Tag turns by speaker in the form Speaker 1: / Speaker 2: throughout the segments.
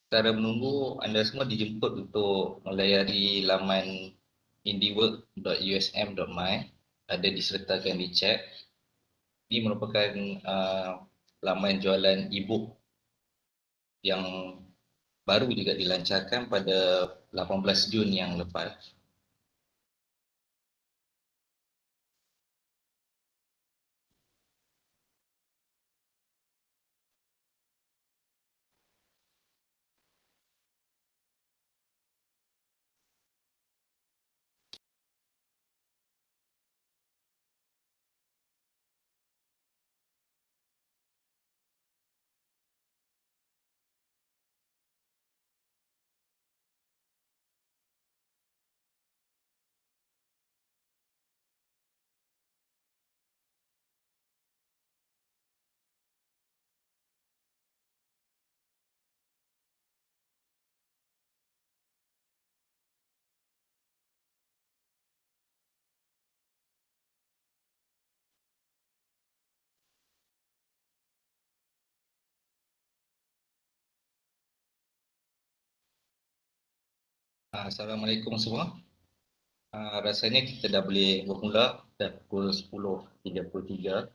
Speaker 1: Secara menunggu, anda semua dijemput untuk melayari laman indiework.usm.my, ada disertakan di chat. Ini merupakan laman jualan e-book yang baru juga dilancarkan pada 18 Jun yang lepas. Assalamualaikum semua. Rasanya kita dah boleh bermula dah pukul 10.33.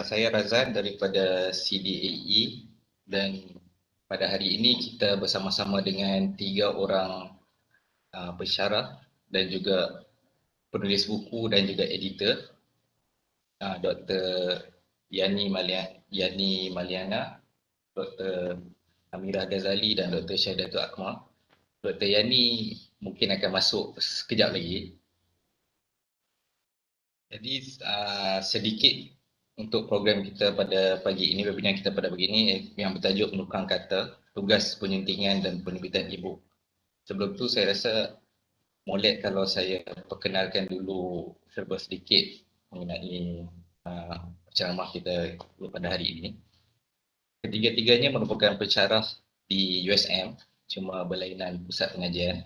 Speaker 1: Saya Razan daripada CDAE dan pada hari ini kita bersama-sama dengan 3 orang pensyarah dan juga penulis buku dan juga editor, Dr. Yanny Marliana, Dr. Amirah Ghazali dan Dr. Shaidatul Akma. Dr. Yanny mungkin akan masuk sekejap lagi. Jadi sedikit untuk program kita pada pagi ini, webinar kita pada pagi ini yang bertajuk Menukang Kata, Tugas, Penyuntingan dan Penerbitan Ibu. Sebelum tu saya rasa molek kalau saya perkenalkan dulu serba sedikit mengenai ceramah kita pada hari ini. Ketiga-tiganya merupakan pensyarah di USM, cuma berlainan pusat pengajian.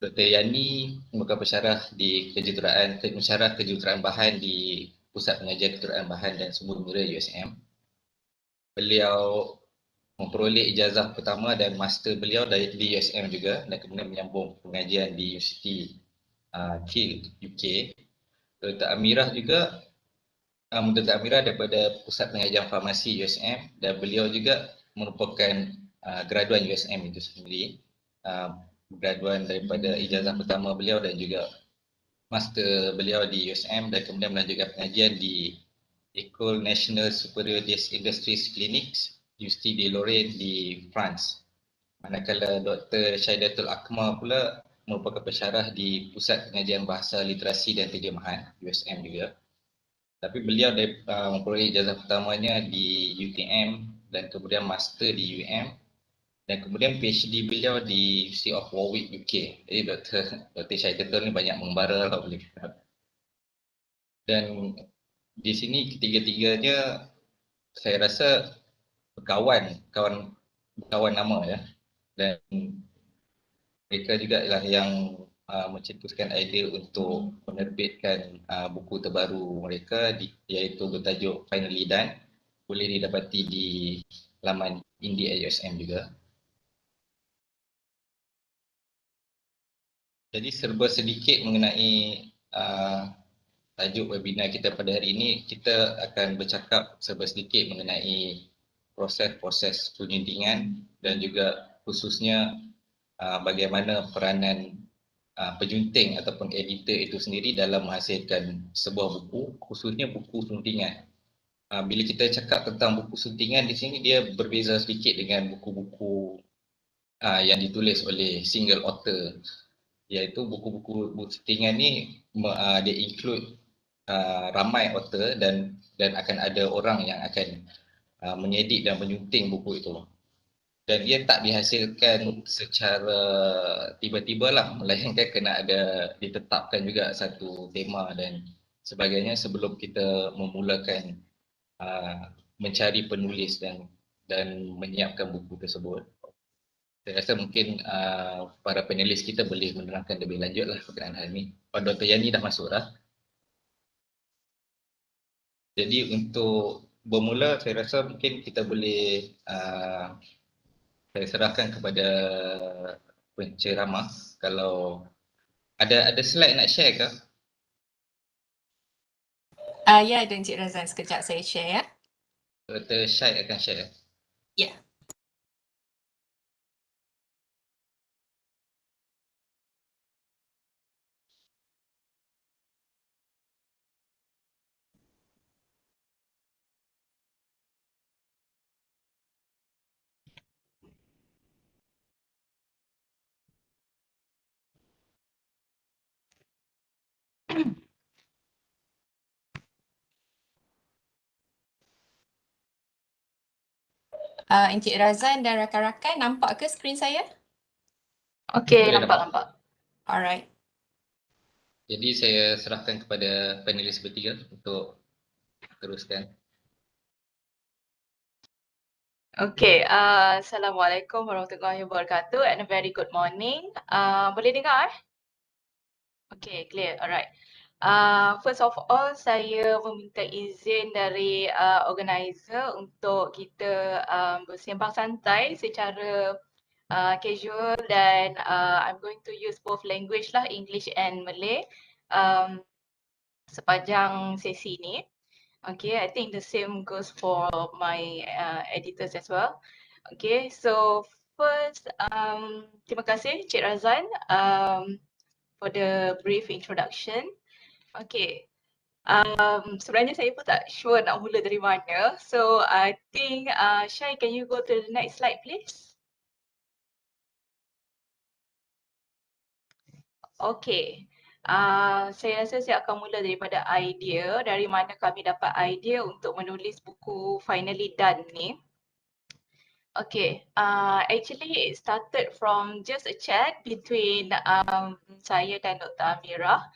Speaker 1: Dr. Yanny merupakan pensyarah di kejuruteraan bahan di Pusat Pengajian Kejuruteraan Bahan dan Sumber Mira USM. Beliau memperoleh ijazah pertama dan master beliau di USM juga dan kemudian menyambung pengajian di Universiti Kiel UK. Dr. Amirah juga Dr. Amirah daripada Pusat Pengajian Farmasi USM dan beliau juga merupakan graduan USM itu sendiri. Graduan daripada ijazah pertama beliau dan juga master beliau di USM dan kemudian melanjutkan pengajian di École Nationale Supérieure des Industries Cliniques Université de Lorraine di France. Manakala Dr. Shaidatul Akma pula merupakan pensyarah di Pusat Pengajian Bahasa Literasi dan Terjemahan USM juga. Tapi beliau memperoleh ijazah pertamanya di UTM dan kemudian master di UM dan kemudian PhD beliau di University of Warwick UK. Jadi Dr. Shaidatul ni banyak mengembara lah boleh kata. Dan di sini ketiga-tiganya saya rasa kawan nama ya. Dan mereka juga lah yang mencetuskan idea untuk menerbitkan buku terbaru mereka iaitu bertajuk Finally Done, boleh didapati di laman indie.usm juga. Jadi serba sedikit mengenai tajuk webinar kita pada hari ini. Kita akan bercakap serba sedikit mengenai proses-proses penyuntingan dan juga khususnya bagaimana peranan penyunting ataupun editor itu sendiri dalam menghasilkan sebuah buku, khususnya buku suntingan. Bila kita cakap tentang buku suntingan di sini, dia berbeza sedikit dengan buku-buku yang ditulis oleh single author, iaitu buku-buku suntingan ni dia include ramai author dan akan ada orang yang akan mengedit dan menyunting buku itu. Dan dia tak dihasilkan secara tiba-tiba lah, melainkan kena ada ditetapkan juga satu tema dan sebagainya sebelum kita memulakan mencari penulis dan menyiapkan buku tersebut. Saya rasa mungkin para panelis kita boleh menerangkan lebih lanjut lah berkenaan hal ini. Dr. Yanny dah masuk dah. Jadi untuk bermula saya rasa mungkin kita boleh saya serahkan kepada penceramah kalau ada slide nak share ke?
Speaker 2: Ya, dan Encik Razan, sekejap saya share ya.
Speaker 1: Kata Syed akan share.
Speaker 2: Ya. Encik Razan dan rakan-rakan nampak ke skrin saya? Okey,
Speaker 1: Boleh
Speaker 2: nampak. Alright.
Speaker 1: Jadi saya serahkan kepada panelis bertiga untuk teruskan.
Speaker 2: Okay, Assalamualaikum warahmatullahi wabarakatuh and a very good morning. Boleh dengar? Okay, clear. Alright. First of all, saya meminta izin dari organizer untuk kita bersembang santai secara casual dan I'm going to use both language lah, English and Malay sepanjang sesi ni. Okay, I think the same goes for my editors as well. Okay, so first, terima kasih Cik Razan for the brief introduction. Okay, sebenarnya saya pun tak sure nak mula dari mana. So I think, Shai, can you go to the next slide please? Okay, saya rasa saya akan mula daripada idea, dari mana kami dapat idea untuk menulis buku Finally Done ni. Okay, actually it started from just a chat between saya dan Dr. Amirah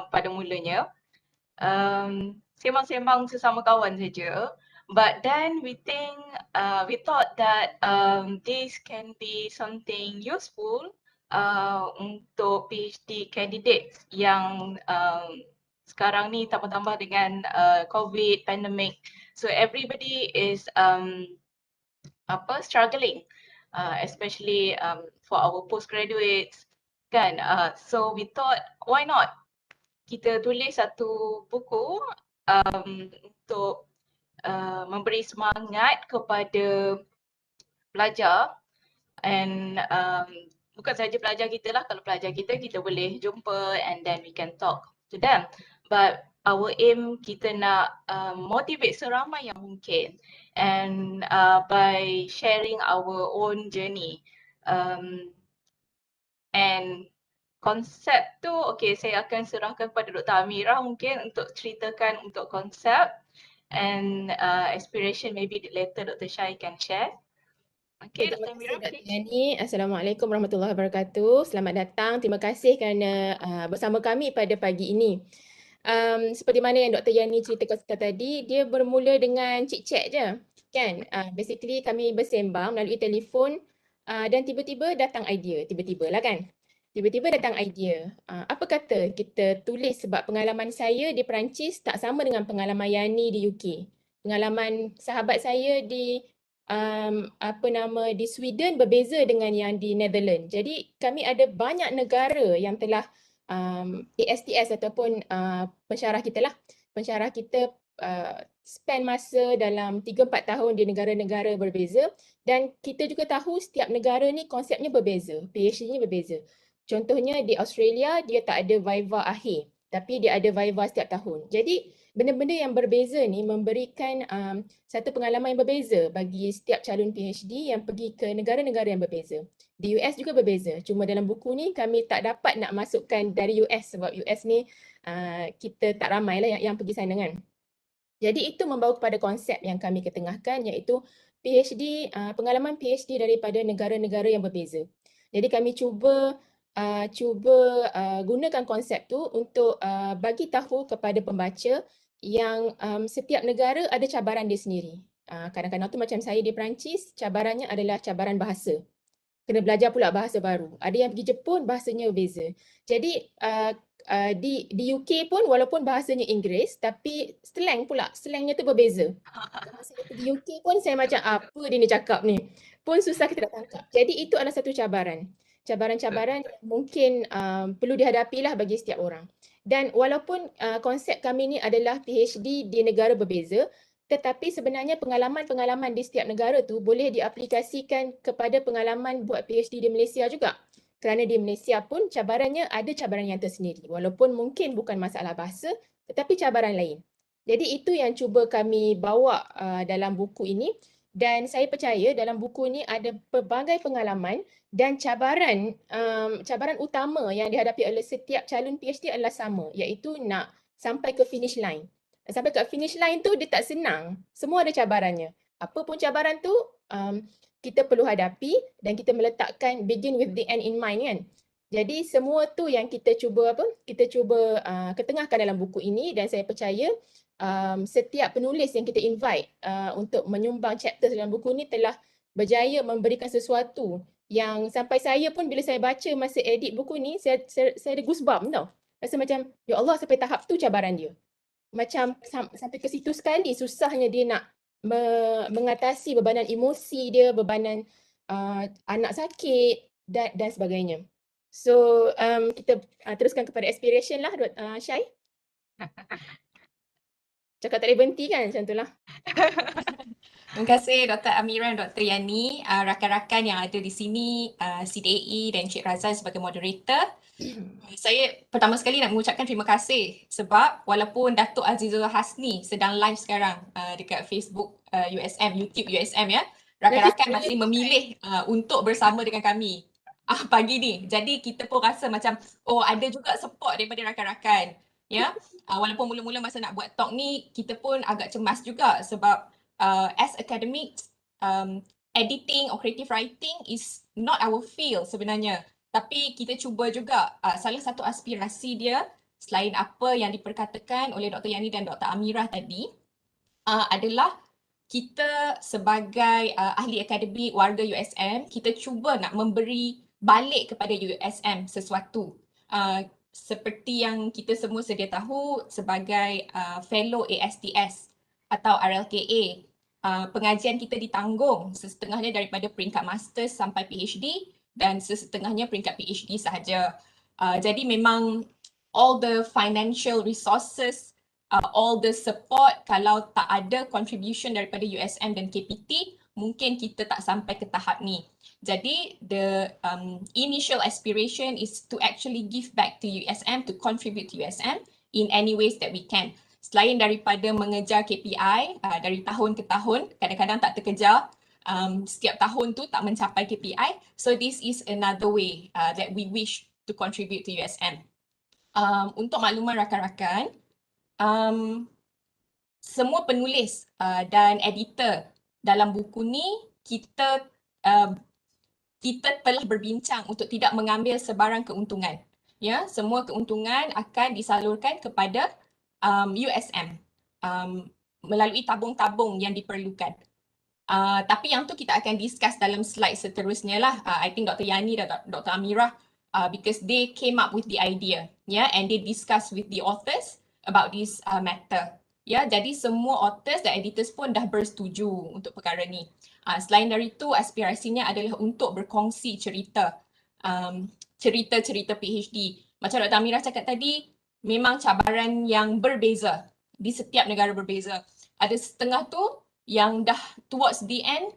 Speaker 2: pada mulanya. Sembang-sembang sesama kawan saja. But then we thought that this can be something useful untuk PhD candidates yang sekarang ni tambah-tambah dengan COVID, pandemic. So everybody is struggling, especially for our postgraduates kan. So we thought, why not kita tulis satu buku untuk memberi semangat kepada pelajar and bukan saja pelajar kita lah, kalau pelajar kita boleh jumpa and then we can talk to them, but our aim kita nak motivate seramai yang mungkin and by sharing our own journey and konsep tu, okay, saya akan serahkan kepada Dr. Amirah mungkin untuk ceritakan untuk konsep and aspiration maybe later Dr. Shai can share. Okay, Dr. Amirah,
Speaker 3: Dr. Yanny. Assalamualaikum warahmatullahi wabarakatuh. Selamat datang. Terima kasih kerana bersama kami pada pagi ini. Seperti mana yang Dr. Yanny ceritakan tadi, dia bermula dengan chit-chat je. Kan? Basically kami bersembang melalui telefon dan tiba-tiba datang idea. Tiba-tiba lah kan? Tiba-tiba datang idea. Apa kata kita tulis, sebab pengalaman saya di Perancis tak sama dengan pengalaman Yanny di UK. Pengalaman sahabat saya di di Sweden berbeza dengan yang di Netherlands. Jadi kami ada banyak negara yang telah ASTS ataupun pensyarah kita lah. Pensyarah kita spend masa dalam 3-4 tahun di negara-negara berbeza dan kita juga tahu setiap negara ni konsepnya berbeza, PhD-nya berbeza. Contohnya di Australia dia tak ada viva akhir tapi dia ada viva setiap tahun. Jadi benda-benda yang berbeza ni memberikan satu pengalaman yang berbeza bagi setiap calon PhD yang pergi ke negara-negara yang berbeza. Di US juga berbeza. Cuma dalam buku ni kami tak dapat nak masukkan dari US sebab US ni kita tak ramai lah yang pergi sana kan. Jadi itu membawa kepada konsep yang kami ketengahkan iaitu PhD, pengalaman PhD daripada negara-negara yang berbeza. Jadi kami cuba gunakan konsep tu untuk bagi tahu kepada pembaca yang setiap negara ada cabaran dia sendiri. Kadang-kadang tu macam saya di Perancis, cabarannya adalah cabaran bahasa. Kena belajar pula bahasa baru. Ada yang pergi Jepun, bahasanya berbeza. Jadi di UK pun walaupun bahasanya Inggeris tapi slangnya tu berbeza. Kalau saya pergi UK pun saya macam apa dia ni cakap ni. Pun susah kita nak tangkap. Jadi itu adalah satu cabaran. Cabaran-cabaran yang mungkin perlu dihadapilah bagi setiap orang. Dan walaupun konsep kami ni adalah PhD di negara berbeza, tetapi sebenarnya pengalaman-pengalaman di setiap negara tu boleh diaplikasikan kepada pengalaman buat PhD di Malaysia juga. Kerana di Malaysia pun cabarannya ada cabaran yang tersendiri. Walaupun mungkin bukan masalah bahasa, tetapi cabaran lain. Jadi itu yang cuba kami bawa dalam buku ini. Dan saya percaya dalam buku ini ada pelbagai pengalaman dan cabaran utama yang dihadapi oleh setiap calon PhD adalah sama, iaitu nak sampai ke finish line. Sampai ke finish line tu dia tak senang. Semua ada cabarannya. Apa pun cabaran tu kita perlu hadapi dan kita meletakkan begin with the end in mind kan. Jadi semua tu yang kita cuba ketengahkan dalam buku ini dan saya percaya setiap penulis yang kita invite untuk menyumbang chapter dalam buku ni telah berjaya memberikan sesuatu yang sampai saya pun bila saya baca masa edit buku ni saya ada goosebump tau. Rasa macam ya Allah sampai tahap tu cabaran dia. Macam sampai ke situ sekali susahnya dia nak mengatasi bebanan emosi dia, bebanan anak sakit dan sebagainya. So kita teruskan kepada aspiration lah Syai. Cakap tak boleh berhenti kan macam tu lah.
Speaker 4: Terima kasih Dr. Amira dan Dr. Yanny, rakan-rakan yang ada di sini, CDAE dan Cik Razan sebagai moderator. Saya pertama sekali nak mengucapkan terima kasih sebab walaupun Datuk Azizul Hasni sedang live sekarang dekat Facebook USM, YouTube USM ya, rakan-rakan masih memilih untuk bersama dengan kami pagi ni. Jadi kita pun rasa macam ada juga support daripada rakan-rakan ya. Walaupun mula-mula masa nak buat talk ni kita pun agak cemas juga sebab as academics, editing or creative writing is not our field sebenarnya. Tapi kita cuba juga, salah satu aspirasi dia selain apa yang diperkatakan oleh Dr. Yanny dan Dr. Amira tadi adalah kita sebagai ahli akademik warga USM, kita cuba nak memberi balik kepada USM sesuatu. Seperti yang kita semua sedia tahu sebagai fellow ASTS atau RLKA, pengajian kita ditanggung setengahnya daripada peringkat master sampai PhD dan setengahnya peringkat PhD sahaja. Jadi memang all the financial resources, all the support, kalau tak ada contribution daripada USM dan KPT, mungkin kita tak sampai ke tahap ni. Jadi the initial aspiration is to actually give back to USM, to contribute to USM in any ways that we can. Selain daripada mengejar KPI dari tahun ke tahun, kadang-kadang tak terkejar, setiap tahun tu tak mencapai KPI. So this is another way that we wish to contribute to USM. Untuk makluman rakan-rakan, semua penulis dan editor dalam buku ni kita telah berbincang untuk tidak mengambil sebarang keuntungan. Ya, semua keuntungan akan disalurkan kepada USM melalui tabung-tabung yang diperlukan. Tapi yang tu kita akan discuss dalam slide seterusnya lah. I think Dr. Yanny dan Dr. Amira because they came up with the idea, and they discuss with the authors about this matter. Jadi semua authors dan editors pun dah bersetuju untuk perkara ni. Selain dari itu, aspirasinya adalah untuk berkongsi cerita PhD. Macam Dr. Amira cakap tadi, memang cabaran yang berbeza di setiap negara berbeza. Ada setengah tu yang dah towards the end,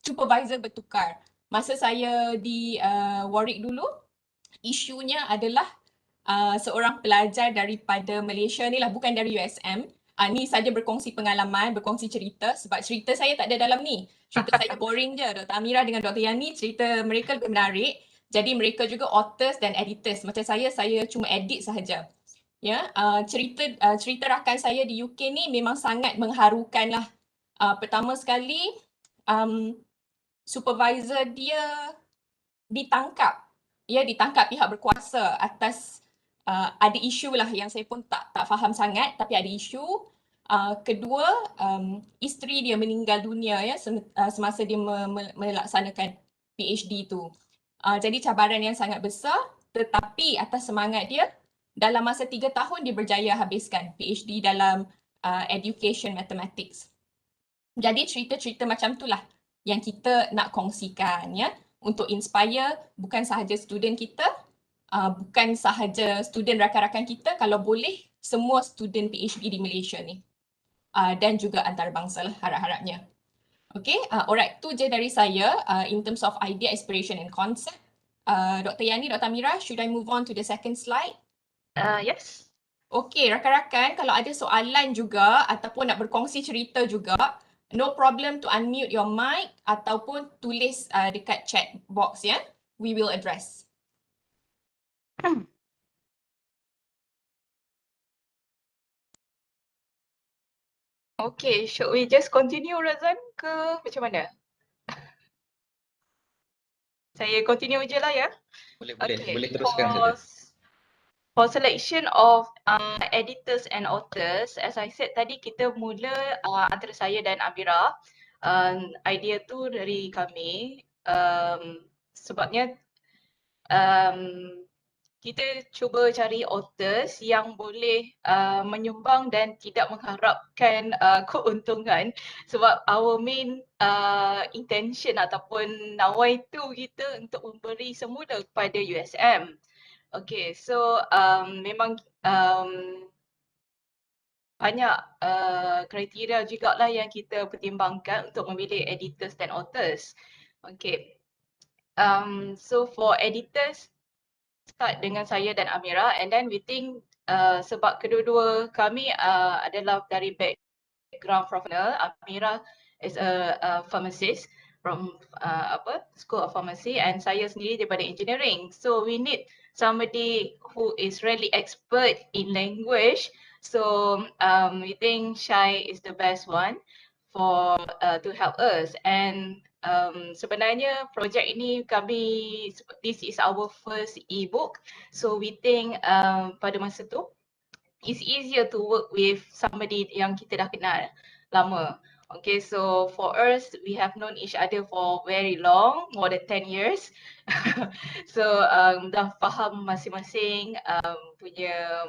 Speaker 4: supervisor bertukar. Masa saya di Warwick dulu, isunya adalah seorang pelajar daripada Malaysia ni lah, bukan dari USM. Ni saja berkongsi pengalaman, berkongsi cerita sebab cerita saya tak ada dalam ni. Cerita saya boring je. Dr. Amira dengan Dr. Yanny cerita mereka lebih menarik. Jadi mereka juga authors dan editors. Macam saya cuma edit sahaja. Cerita rakan saya di UK ni memang sangat mengharukan lah. Pertama sekali, supervisor dia ditangkap. Ditangkap pihak berkuasa atas ada isu lah yang saya pun tak faham sangat, tapi ada isu. Kedua, isteri dia meninggal dunia semasa dia melaksanakan PhD tu. Jadi cabaran yang sangat besar. Tetapi atas semangat dia, dalam masa 3 tahun dia berjaya habiskan PhD dalam Education Mathematics. Jadi cerita-cerita macam itulah yang kita nak kongsikan ya, untuk inspire bukan sahaja student kita, bukan sahaja student rakan-rakan kita, kalau boleh semua student PhD di Malaysia ni. Dan juga antarabangsa lah harap-harapnya. Okay, alright, tu je dari saya in terms of idea, aspiration and concept. Dr. Yanny, Dr. Amira, should I move on to the second slide?
Speaker 2: Yes.
Speaker 4: Okay, rakan-rakan, kalau ada soalan juga ataupun nak berkongsi cerita juga, no problem to unmute your mic ataupun tulis dekat chat box ya. We will address.
Speaker 2: Okay, should we just continue Razan ke macam mana? Saya continue je lah ya.
Speaker 1: Boleh teruskan saja.
Speaker 2: For selection of editors and authors, as I said tadi, kita mula antara saya dan Amira. Idea tu dari kami sebabnya kita cuba cari authors yang boleh menyumbang dan tidak mengharapkan keuntungan, sebab our main intention ataupun nawaitu kita untuk memberi semula kepada USM. Okay, so memang banyak kriteria jugalah yang kita pertimbangkan untuk memilih editors dan authors. Okay, so for editors, start dengan saya dan Amira, and then we think sebab kedua-dua kami adalah dari background professional. Amira is a pharmacist from School of Pharmacy, and saya sendiri daripada engineering. So we need somebody who is really expert in language. So we think Shai is the best one for to help us. And sebenarnya projek ini this is our first ebook, so we think pada masa tu it's easier to work with somebody yang kita dah kenal lama. Okay, so for us, we have known each other for very long, more than 10 years. So dah faham masing-masing punya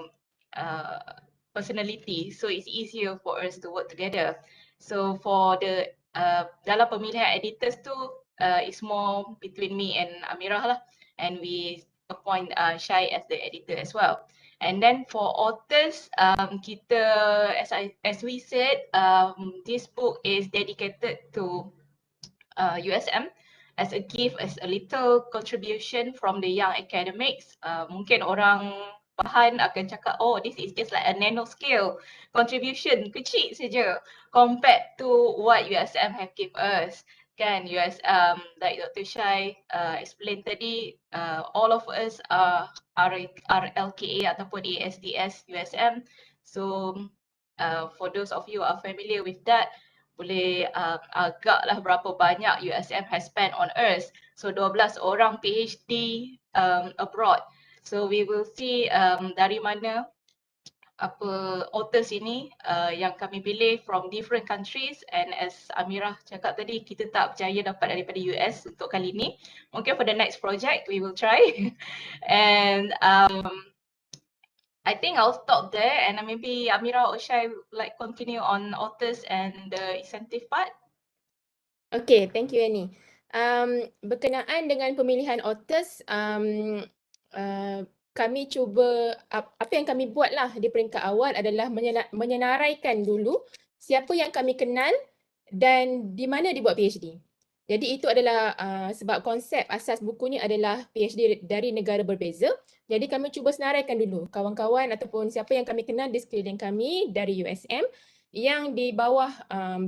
Speaker 2: personality, so it's easier for us to work together. So for the dalam pemilihan editors tu, it's more between me and Amira lah, and we appoint Shai as the editor as well. And then for authors, kita, as we said, this book is dedicated to USM as a gift, as a little contribution from the young academics. Mungkin orang bahan akan cakap, oh, this is just like a nanoscale contribution, kecil saja compared to what USM have given us. Kan, like Dr. Shai explained tadi, all of us are LKA ataupun ASDS USM. So for those of you who are familiar with that, boleh agaklah berapa banyak USM has spent on us. So 12 orang PhD abroad. So we will see dari mana authors ini yang kami pilih from different countries, and as Amira cakap tadi, kita tak percaya dapat daripada US untuk kali ini. Mungkin for the next project we will try. And I think I'll stop there, and maybe Amira or Shai like continue on authors and the incentive part.
Speaker 3: Okay, thank you Yanny. Berkenaan dengan pemilihan authors, kami cuba, apa yang kami buatlah di peringkat awal adalah menyenaraikan dulu siapa yang kami kenal dan di mana dibuat PhD. Jadi itu adalah sebab konsep asas buku ni adalah PhD dari negara berbeza. Jadi kami cuba senaraikan dulu kawan-kawan ataupun siapa yang kami kenal di sekeliling kami dari USM yang di bawah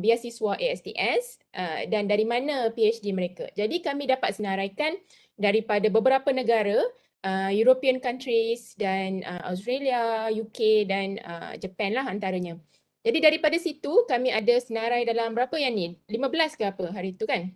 Speaker 3: beasiswa ASDS dan dari mana PhD mereka. Jadi kami dapat senaraikan daripada beberapa negara, European countries dan Australia, UK dan Japan lah antaranya. Jadi daripada situ kami ada senarai dalam berapa yang ni? 15 ke apa hari tu kan?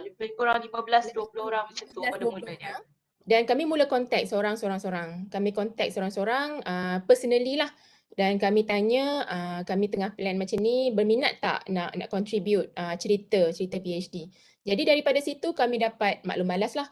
Speaker 2: Lebih kurang 15-20 orang macam tu pada mulanya.
Speaker 3: Dan kami mula kontak seorang-seorang. Kami kontak seorang-seorang personally lah. Dan kami tanya, kami tengah plan macam ni, berminat tak nak contribute cerita PhD. Jadi daripada situ kami dapat maklum malas lah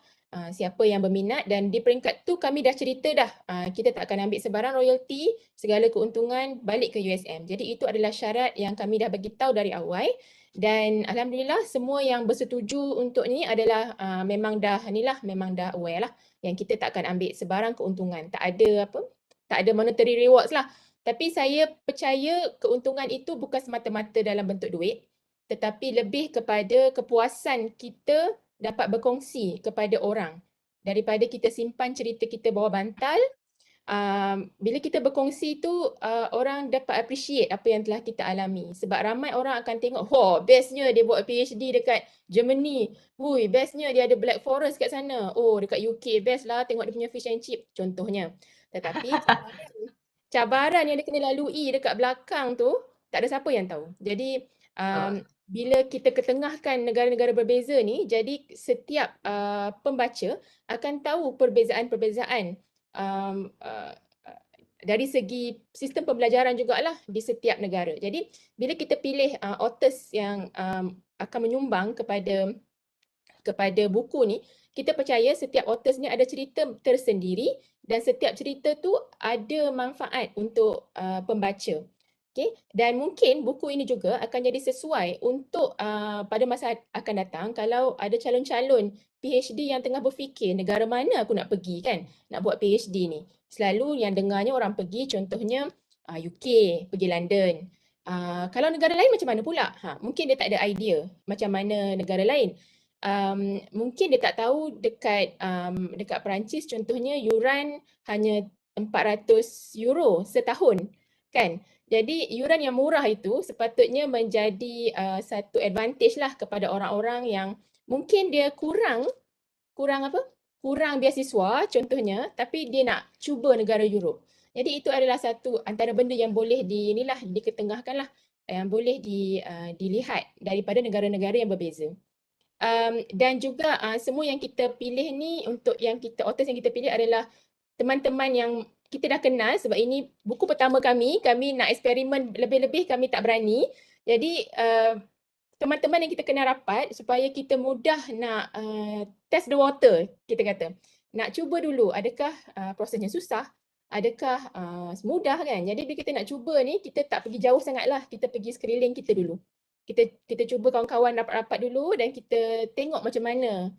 Speaker 3: siapa yang berminat, dan di peringkat tu kami dah cerita dah kita tak akan ambil sebarang royalty, segala keuntungan balik ke USM. Jadi itu adalah syarat yang kami dah bagi tahu dari awal, dan alhamdulillah semua yang bersetuju untuk ni adalah memang dah aware lah yang kita tak akan ambil sebarang keuntungan, tak ada monetary rewards lah. Tapi saya percaya keuntungan itu bukan semata-mata dalam bentuk duit, tetapi lebih kepada kepuasan kita dapat berkongsi kepada orang. Daripada kita simpan cerita kita bawah bantal, bila kita berkongsi tu orang dapat appreciate apa yang telah kita alami. Sebab ramai orang akan tengok, bestnya dia buat PhD dekat Germany. Bestnya dia ada Black Forest kat sana. Dekat UK best lah tengok dia punya fish and chip contohnya. Tetapi cabaran yang dia kena lalui dekat belakang tu tak ada siapa yang tahu. Jadi bila kita ketengahkan negara-negara berbeza ni, jadi setiap pembaca akan tahu perbezaan-perbezaan dari segi sistem pembelajaran jugalah di setiap negara. Jadi bila kita pilih authors yang akan menyumbang kepada buku ni, kita percaya setiap authors ni ada cerita tersendiri dan setiap cerita tu ada manfaat untuk pembaca. Okay? Dan mungkin buku ini juga akan jadi sesuai untuk pada masa akan datang kalau ada calon-calon PhD yang tengah berfikir negara mana aku nak pergi kan, nak buat PhD ni. Selalu yang dengarnya orang pergi contohnya UK, pergi London. Kalau negara lain macam mana pula? Mungkin dia tak ada idea macam mana negara lain. Mungkin dia tak tahu dekat Perancis contohnya yuran hanya 400 euro setahun kan. Jadi yuran yang murah itu sepatutnya menjadi satu advantage lah kepada orang-orang yang mungkin dia kurang beasiswa contohnya, tapi dia nak cuba negara Europe. Jadi itu adalah satu antara benda yang boleh diketengahkan lah, yang boleh dilihat daripada negara-negara yang berbeza. Dan juga semua yang kita pilih ni authors yang kita pilih adalah teman-teman yang kita dah kenal, sebab ini buku pertama kami nak eksperimen lebih-lebih kami tak berani. Jadi teman-teman yang kita kenal rapat supaya kita mudah nak test the water, kita kata. Nak cuba dulu adakah prosesnya susah, adakah mudah kan. Jadi bila kita nak cuba ni, kita tak pergi jauh sangatlah, kita pergi sekeliling kita dulu. Kita cuba kawan-kawan rapat-rapat dulu dan kita tengok macam mana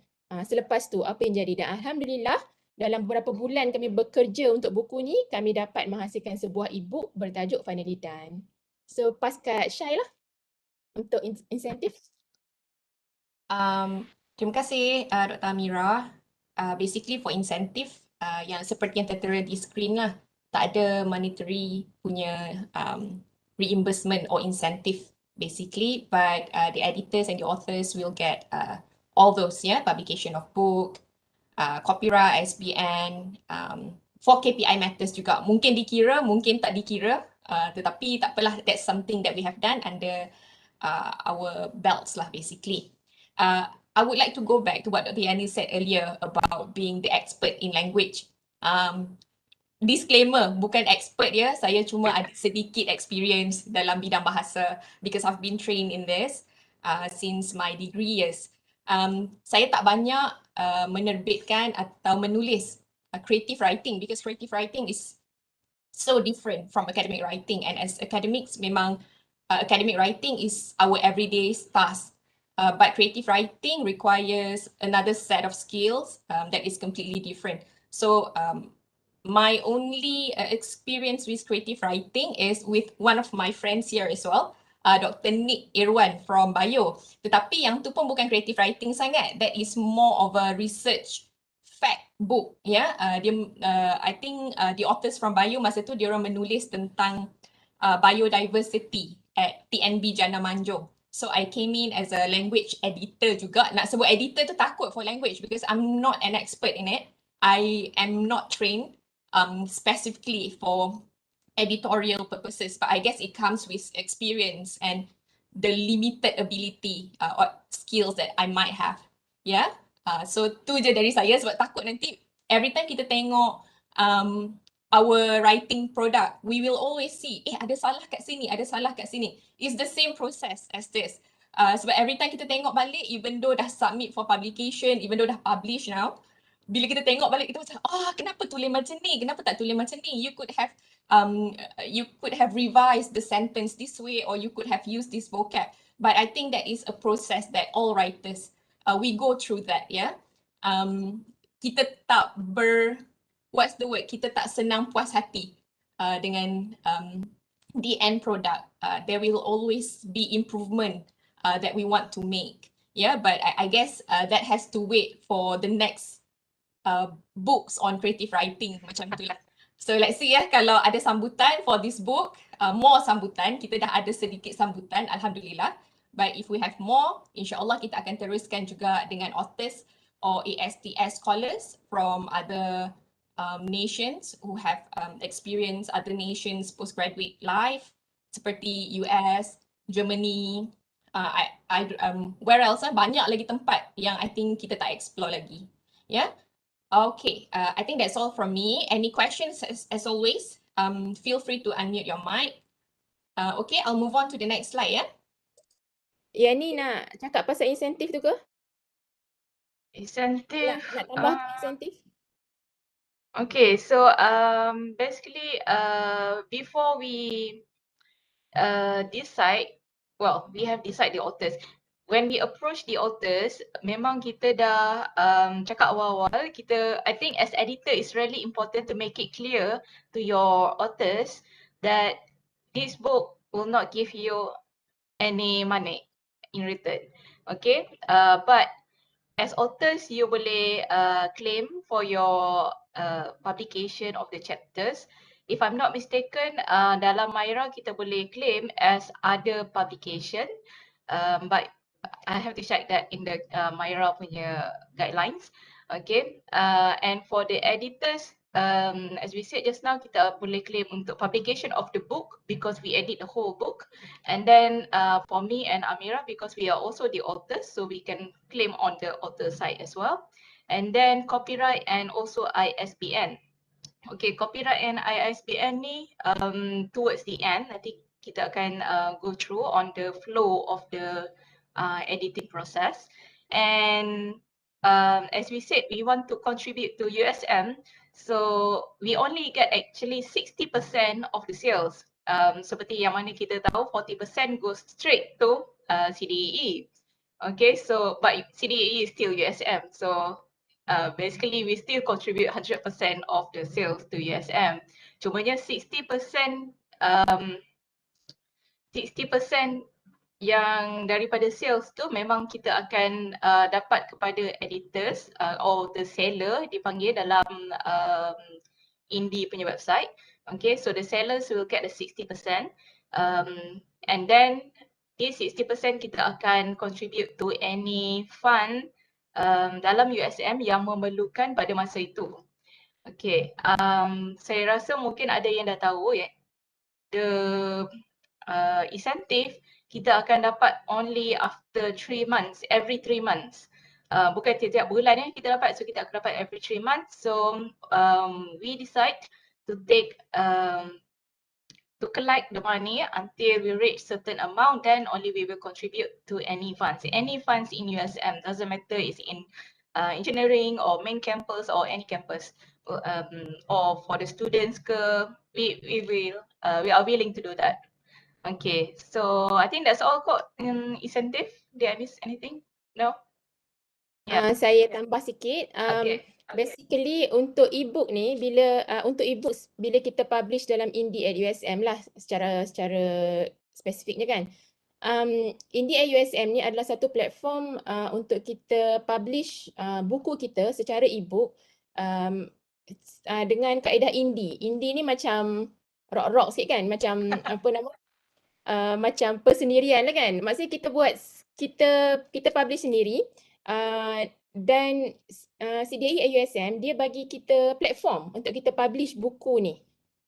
Speaker 3: selepas tu apa yang jadi. Dan alhamdulillah dalam beberapa bulan kami bekerja untuk buku ni, kami dapat menghasilkan sebuah e-book bertajuk Penerbitan. So pas kat Syai lah untuk insentif.
Speaker 4: Terima kasih Dr. Amira. Basically for insentif yang seperti yang tertera di screen lah, tak ada monetary punya reimbursement or incentive basically, but the editors and the authors will get all those, publication of book, copyright, ISBN, for KPI matters juga. Mungkin dikira, mungkin tak dikira, tetapi tak apalah, that's something that we have done under our belts lah basically. I would like to go back to what Dr. Yanny said earlier about being the expert in language. Disclaimer, bukan expert ya, saya cuma ada sedikit experience dalam bidang bahasa because I've been trained in this since my degree years. Saya tak banyak menerbitkan atau menulis creative writing because creative writing is so different from academic writing, and as academics memang academic writing is our everyday task. But creative writing requires another set of skills that is completely different. So my only experience with creative writing is with one of my friends here as well, Dr. Nick Irwan from Bio. Tetapi yang tu pun bukan creative writing sangat. That is more of a research fact book. I think the authors from Bio masa tu diorang menulis tentang biodiversity at TNB Jana Manjung. So I came in as a language editor juga. Nak sebut editor tu takut for language because I'm not an expert in it. I am not trained specifically for editorial purposes, but I guess it comes with experience and the limited ability or skills that I might have. So tu je dari saya, sebab takut nanti every time kita tengok our writing product, we will always see, ada salah kat sini, ada salah kat sini. It's the same process as this. Sebab every time kita tengok balik, even though dah submit for publication, even though dah publish now, bila kita tengok balik kita macam, kenapa tulis macam ni? Kenapa tak tulis macam ni? You could have revised the sentence this way, or you could have used this vocab. But I think that is a process that all writers we go through that, yeah. Kita tak what's the word? Kita tak senang puas hati dengan the end product. There will always be improvement that we want to make. Yeah, but I guess that has to wait for the next books on creative writing macam itulah. So let's see kalau ada sambutan for this book, more sambutan, kita dah ada sedikit sambutan, alhamdulillah. But if we have more, insyaAllah kita akan teruskan juga dengan authors or ASTS scholars from other nations who have experienced other nations postgraduate life seperti US, Germany, where else? Banyak lagi tempat yang I think kita tak explore lagi. Yeah. Okay, I think that's all from me. Any questions as always, feel free to unmute your mic. Okay, I'll move on to the next slide, yeah?
Speaker 3: Yanny nak cakap pasal insentif tu ke?
Speaker 2: Insentif.
Speaker 3: Nak tambah insentif?
Speaker 2: Okay, so basically before we decide, well, we have decide the authors. When we approach the authors, memang kita dah cakap awal-awal, I think as editor it's really important to make it clear to your authors that this book will not give you any money in return. Okay, but as authors you boleh claim for your publication of the chapters. If I'm not mistaken, dalam Myra kita boleh claim as other publication, but I have to check that in the Myra punya guidelines. Okay, and for the editors, as we said just now, kita boleh claim untuk publication of the book because we edit the whole book. And then for me and Amira, because we are also the authors, so we can claim on the author side as well. And then copyright and also ISBN. Okay, copyright and ISBN ni towards the end, nanti kita akan go through on the flow of the editing process. And as we said, we want to contribute to USM, so we only get actually 60% of the sales. Seperti yang mana kita tahu, 40% goes straight to CDAE. Okay, so but CDAE is still USM, so basically we still contribute 100% of the sales to USM. Cumanya 60% yang daripada sales tu memang kita akan dapat kepada editors or the seller dipanggil dalam indie punya website. Okay, so the sellers will get the 60%, and then this 60% kita akan contribute to any fund dalam USM yang memerlukan pada masa itu. Okay, saya rasa mungkin ada yang dah tahu ya, the incentive kita akan dapat only after 3 months, every 3 months. Bukan setiap bulan kita dapat, so kita akan dapat every 3 months. So we decide to take to collect the money until we reach certain amount, then only we will contribute to any funds. Any funds in USM, doesn't matter it's in engineering or main campus or any campus, or for the students we are willing to do that. Okay, so I think that's all got incentive. Did I miss anything? No? Yeah.
Speaker 3: Saya tambah sikit. Basically untuk ebook ni, untuk ebook bila kita publish dalam Indie at USM lah secara spesifiknya kan. Indie at USM ni adalah satu platform untuk kita publish buku kita secara ebook dengan kaedah indie. Indie ni macam rock sikit kan, macam apa nama? Macam persendirian lah kan. Maksudnya kita publish sendiri, dan CDAE at USM dia bagi kita platform untuk kita publish buku ni.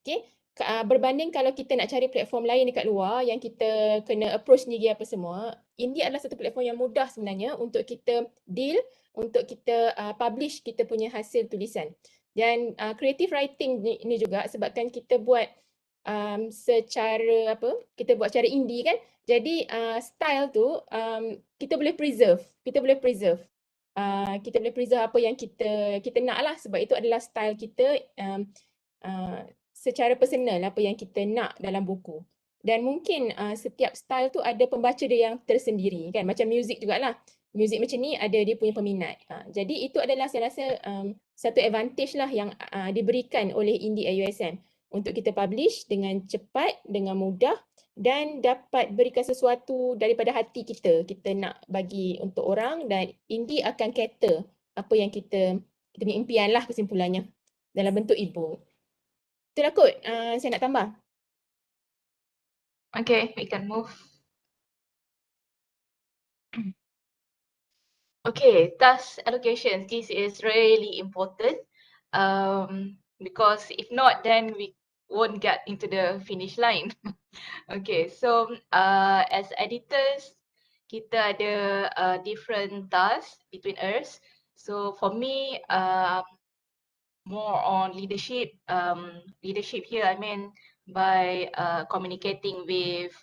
Speaker 3: Okay? Berbanding kalau kita nak cari platform lain dekat luar yang kita kena approach sendiri apa semua, Indie adalah satu platform yang mudah sebenarnya untuk kita deal, untuk kita publish kita punya hasil tulisan. Dan creative writing ni juga sebabkan kita buat secara kita buat secara indie kan. Jadi style tu kita boleh preserve. Kita boleh preserve apa yang kita nak lah, sebab itu adalah style kita secara personal, apa yang kita nak dalam buku. Dan mungkin setiap style tu ada pembaca dia yang tersendiri kan, macam muzik jugalah. Muzik macam ni ada dia punya peminat. Jadi itu adalah saya rasa satu advantage lah yang diberikan oleh Indie AUSM untuk kita publish dengan cepat, dengan mudah dan dapat berikan sesuatu daripada hati kita. Kita nak bagi untuk orang dan Indie akan cater apa yang kita punya impian lah kesimpulannya dalam bentuk e-book. Itulah kot saya nak tambah.
Speaker 2: Okay, we can move. Okay, task allocation. This is really important because if not, then we won't get into the finish line. Okay, so as editors, kita ada different tasks between us. So for me, more on leadership. Leadership here, I mean by communicating with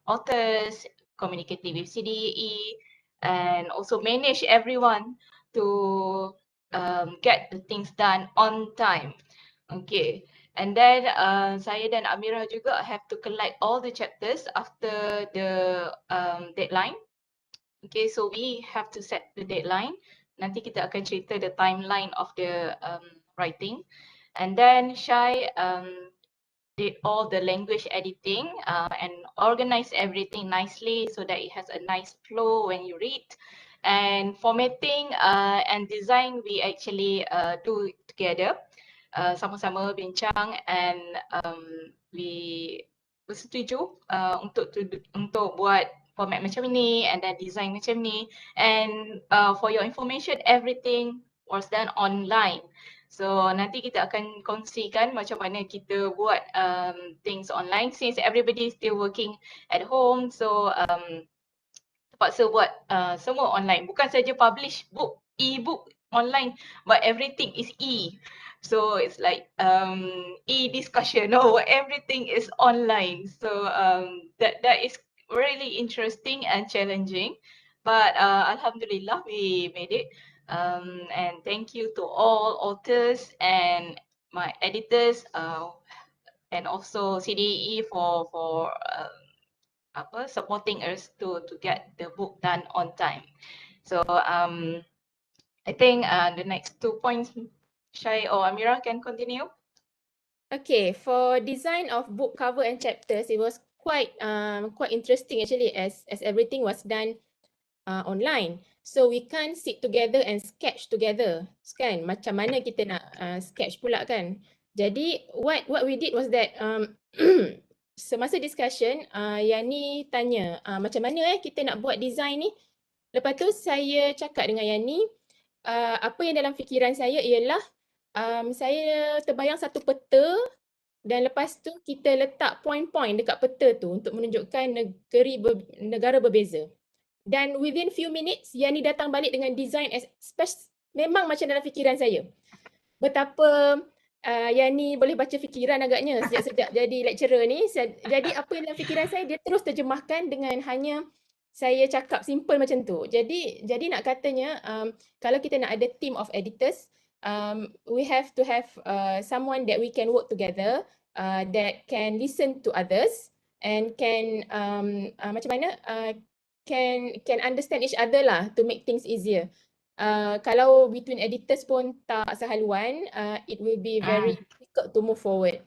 Speaker 2: authors, communicating with CDE, and also manage everyone to get the things done on time. Okay, and then saya dan Amira juga have to collect all the chapters after the deadline. Okay, so we have to set the deadline. Nanti kita akan cerita the timeline of the writing. And then Shai did all the language editing and organized everything nicely so that it has a nice flow when you read. And formatting and design we actually do together. Sama-sama bincang and we bersetuju untuk buat format macam ni and then design macam ni. And for your information, everything was done online. So nanti kita akan kongsikan macam mana kita buat things online since everybody is still working at home. So terpaksa buat semua online. Bukan saja publish book, e-book online, but everything is e. So it's like e-discussion, everything is online. So that is really interesting and challenging. But Alhamdulillah, we made it. And thank you to all authors and my editors and also CDE for supporting us to get the book done on time. So I think the next 2 points, Shai or Amira can continue.
Speaker 3: Okay, for design of book cover and chapters, it was quite interesting actually as everything was done online. So we can't sit together and sketch together, kan? Macam mana kita nak sketch pula kan? Jadi what we did was that semasa discussion, Yanny tanya macam mana kita nak buat design ni. Lepas tu saya cakap dengan Yanny, apa yang dalam fikiran saya ialah saya terbayang satu peta dan lepas tu kita letak point-point dekat peta tu untuk menunjukkan negara berbeza. Dan within few minutes, Yanny datang balik dengan design memang macam dalam fikiran saya. Betapa Yanny boleh baca fikiran agaknya sejak jadi lecturer ni. Jadi apa yang dalam fikiran saya, dia terus terjemahkan dengan hanya saya cakap simple macam tu. Jadi nak katanya kalau kita nak ada team of editors, we have to have someone that we can work together, that can listen to others and can macam mana can understand each other lah to make things easier. Kalau between editors pun tak sehaluan, it will be very difficult to move forward.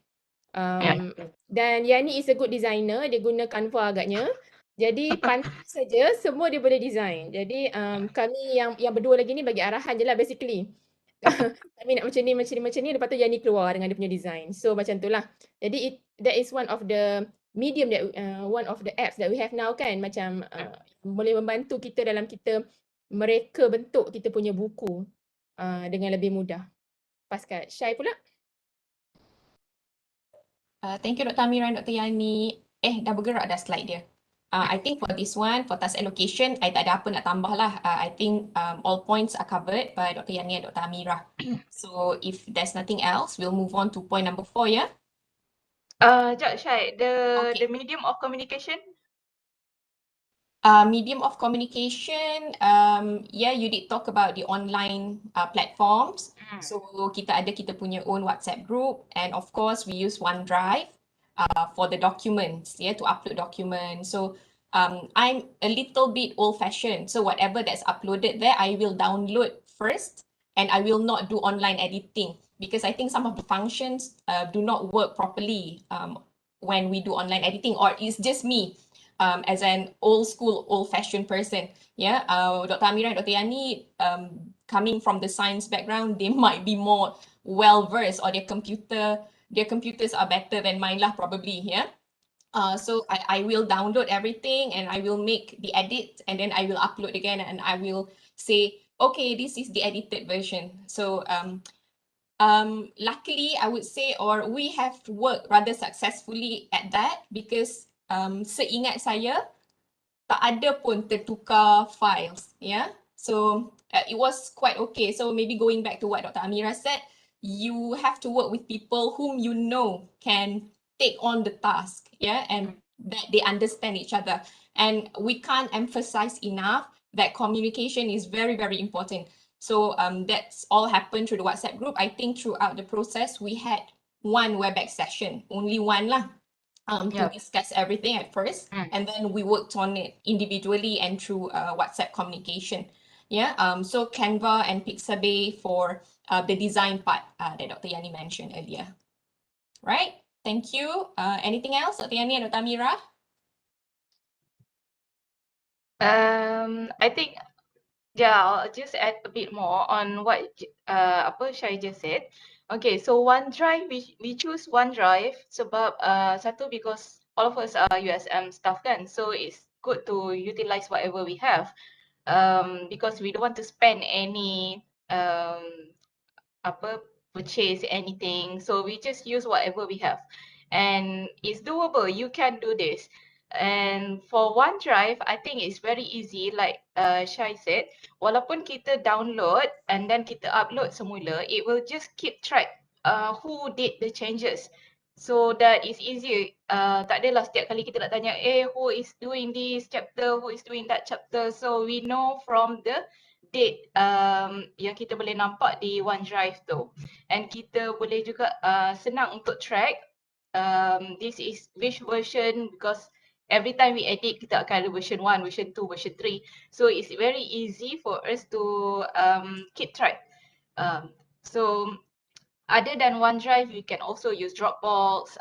Speaker 3: Dan Yanny is a good designer, dia guna Canva agaknya. Jadi pantas saja semua dia boleh design. Jadi kami yang berdua lagi ni bagi arahan je lah basically. Kami nak macam ni, lepas tu Yanny keluar dengan dia punya design. So macam tu lah. Jadi that is one of the medium that one of the apps that we have now kan, macam boleh membantu kita dalam kita mereka bentuk kita punya buku dengan lebih mudah. Pascal, Shai pula.
Speaker 4: Thank you Dr. Amira dan Dr. Yanny. Dah bergerak dah slide dia. I think for this one, for task allocation, I tak ada apa nak tambah lah. I think all points are covered by Dr. Yanny and Dr. Amira. So if there's nothing else, we'll move on to point number 4 ya.
Speaker 2: Sekejap Syed, the
Speaker 4: Okay.
Speaker 2: medium of communication.
Speaker 4: Medium of communication, yeah, you did talk about the online platforms. So kita punya own WhatsApp group, and of course we use OneDrive for the documents, yeah, to upload documents. So I'm a little bit old-fashioned. So whatever that's uploaded there, I will download first, and I will not do online editing because I think some of the functions do not work properly when we do online editing, or it's just me. As an old school, old-fashioned person, yeah. Dr. Amira and Dr. Yanny, coming from the science background, they might be more well-versed, or their computers are better than mine lah, probably, yeah. So I will download everything and I will make the edit, and then I will upload again, and I will say, okay, this is the edited version. So luckily, I would say, or we have worked rather successfully at that, because seingat saya, tak ada pun tertukar files, yeah. So it was quite okay. So maybe going back to what Dr. Amira said, you have to work with people whom you know can take on the task, yeah, and that they understand each other. And we can't emphasize enough that communication is very, very important. So that's all happened through the WhatsApp group. I think throughout the process, we had one WebEx session, only one lah, to discuss everything at first, and then we worked on it individually and through WhatsApp communication. Yeah. So Canva and Pixabay for the design part that Dr. Yanny mentioned earlier. Right. Thank you. Anything else, Dr. Yanny and Dr. Amira?
Speaker 2: I think, yeah, I'll just add a bit more on what Syai just said. Okay, so OneDrive, we choose OneDrive sebab satu, because all of us are USM staff kan, so it's good to utilize whatever we have, because we don't want to spend any purchase anything, so we just use whatever we have, and it's doable. You can do this. And for OneDrive, I think it's very easy, like Shai said, walaupun kita download and then kita upload semula, it will just keep track who did the changes, so that is easier. Tak adalah setiap kali kita nak tanya, who is doing this chapter, who is doing that chapter, so we know from the date yang kita boleh nampak di OneDrive tu, and kita boleh juga senang untuk track this is which version, because every time we edit kita akan ada version 1, version 2, version 3, so it's very easy for us to keep track. So other than OneDrive, you can also use Dropbox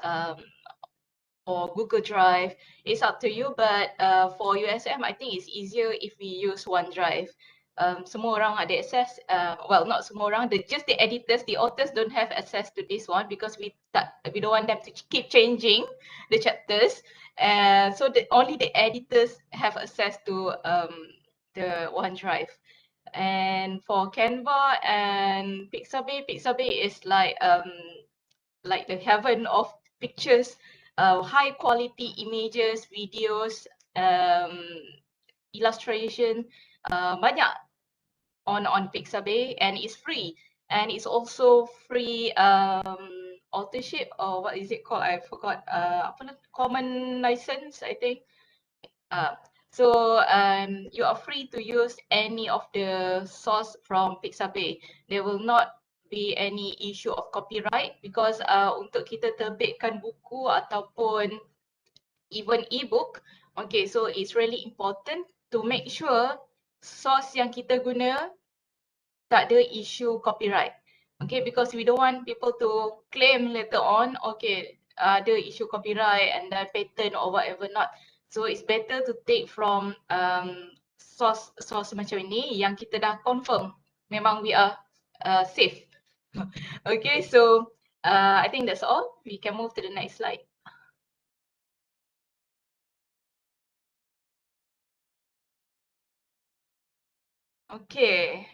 Speaker 2: or Google Drive. It's up to you, but for USM, I think it's easier if we use OneDrive. Semua orang ada access, well, not semua orang, just the editors, the authors don't have access to this one, because we don't want them to keep changing the chapters. So only the editors have access to the OneDrive. And for Canva and Pixabay is like the heaven of pictures, high quality images, videos, illustration, banyak on Pixabay, and it's free, and it's also free authorship, or what is it called? I forgot. Common license, I think. So you are free to use any of the source from Pixabay. There will not be any issue of copyright, because untuk kita terbitkan buku ataupun even ebook, okay, so it's really important to make sure source yang kita guna tak ada issue copyright. Okay, because we don't want people to claim later on, okay, ada issue copyright and then patent or whatever not. So it's better to take from source macam ini yang kita dah confirm memang we are safe. Okay, so I think that's all. We can move to the next slide. Okay,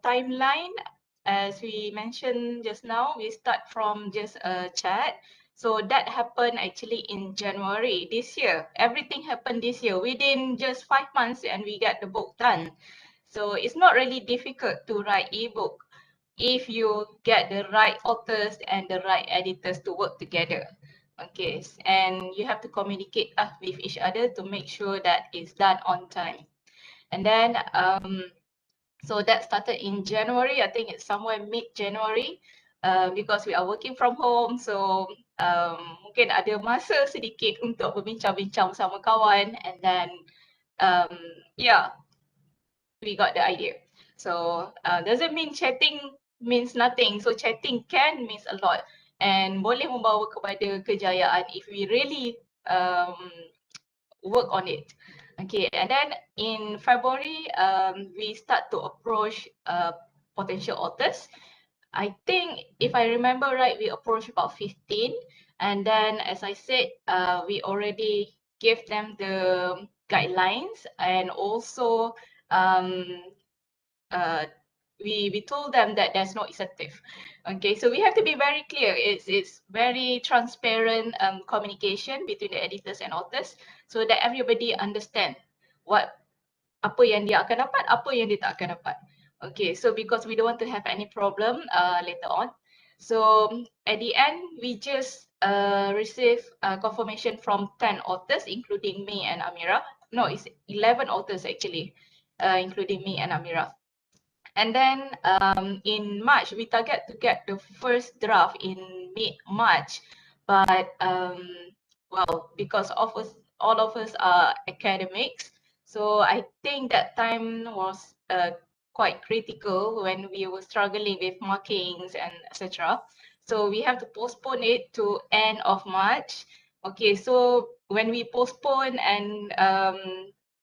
Speaker 2: timeline, as we mentioned just now, we start from just a chat. So that happened actually in January this year. Everything happened this year within just 5 months, and we get the book done. So it's not really difficult to write ebook if you get the right authors and the right editors to work together. Okay, and you have to communicate with each other to make sure that it's done on time. And then so that started in January. I think it's somewhere mid-January because we are working from home. So mungkin ada masa sedikit untuk berbincang-bincang bersama kawan, and then yeah, we got the idea. So doesn't mean chatting means nothing. So chatting can means a lot and boleh membawa kepada kejayaan if we really work on it. Okay, and then in February, we start to approach potential authors. I think if I remember right, we approached about 15. And then as I said, we already gave them the guidelines, and also we told them that there's no incentive. Okay, so we have to be very clear. It's very transparent communication between the editors and authors, so that everybody understand apa yang dia akan dapat, apa yang dia tak akan dapat. Okay, so because we don't want to have any problem later on. So at the end, we just receive confirmation from 10 authors, including me and Amira. No, it's 11 authors actually, including me and Amira. And then in March, we target to get the first draft in mid-March. But well, because all of us are academics, so I think that time was quite critical when we were struggling with markings and etc. So we have to postpone it to end of March. Okay, so when we postpone and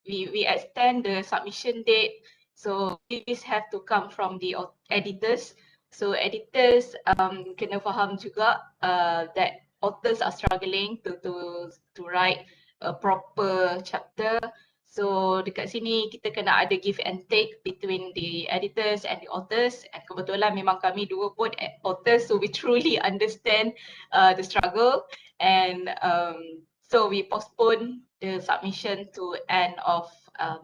Speaker 2: we extend the submission date, so this have to come from the editors. So editors kena faham juga that authors are struggling to write a proper chapter. So dekat sini kita kena ada give and take between the editors and the authors. And kebetulan memang kami dua pun authors, so we truly understand the struggle. And so we postpone the submission to end of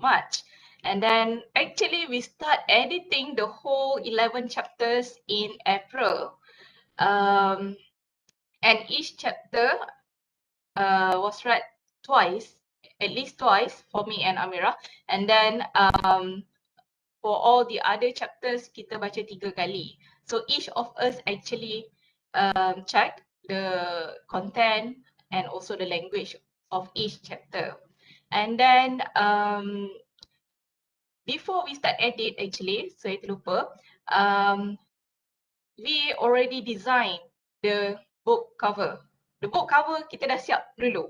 Speaker 2: March. And then actually we start editing the whole 11 chapters in April. And each chapter was read twice, at least twice for me and Amira. And then for all the other chapters, kita baca 3 kali. So each of us actually checked the content and also the language of each chapter. And then before we start edit actually, saya terlupa, we already designed the book cover. The book cover kita dah siap dulu.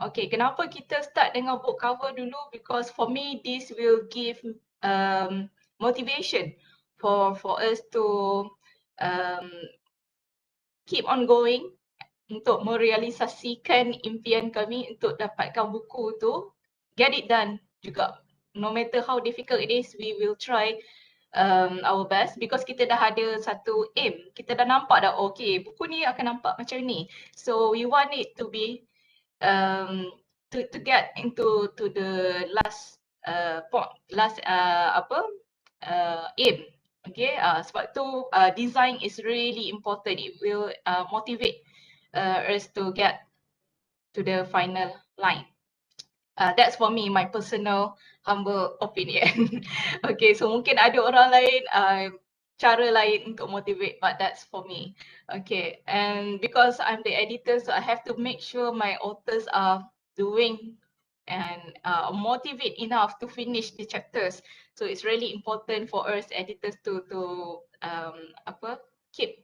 Speaker 2: Okay, kenapa kita start dengan book cover dulu? Because for me, this will give motivation for us to keep on going untuk merealisasikan impian kami untuk dapatkan buku tu, get it done juga. No matter how difficult it is, we will try our best because kita dah ada satu aim. Kita dah nampak dah, okay, buku ni akan nampak macam ni. So we want it to be to get into the last aim. Okay, sebab tu design is really important. It will motivate us to get to the final line. That's for me, my personal humble opinion. Okay, so mungkin ada orang lain cara lain untuk motivate, but that's for me. Okay, and because I'm the editor, so I have to make sure my authors are doing and motivate enough to finish the chapters. So it's really important for us editors to keep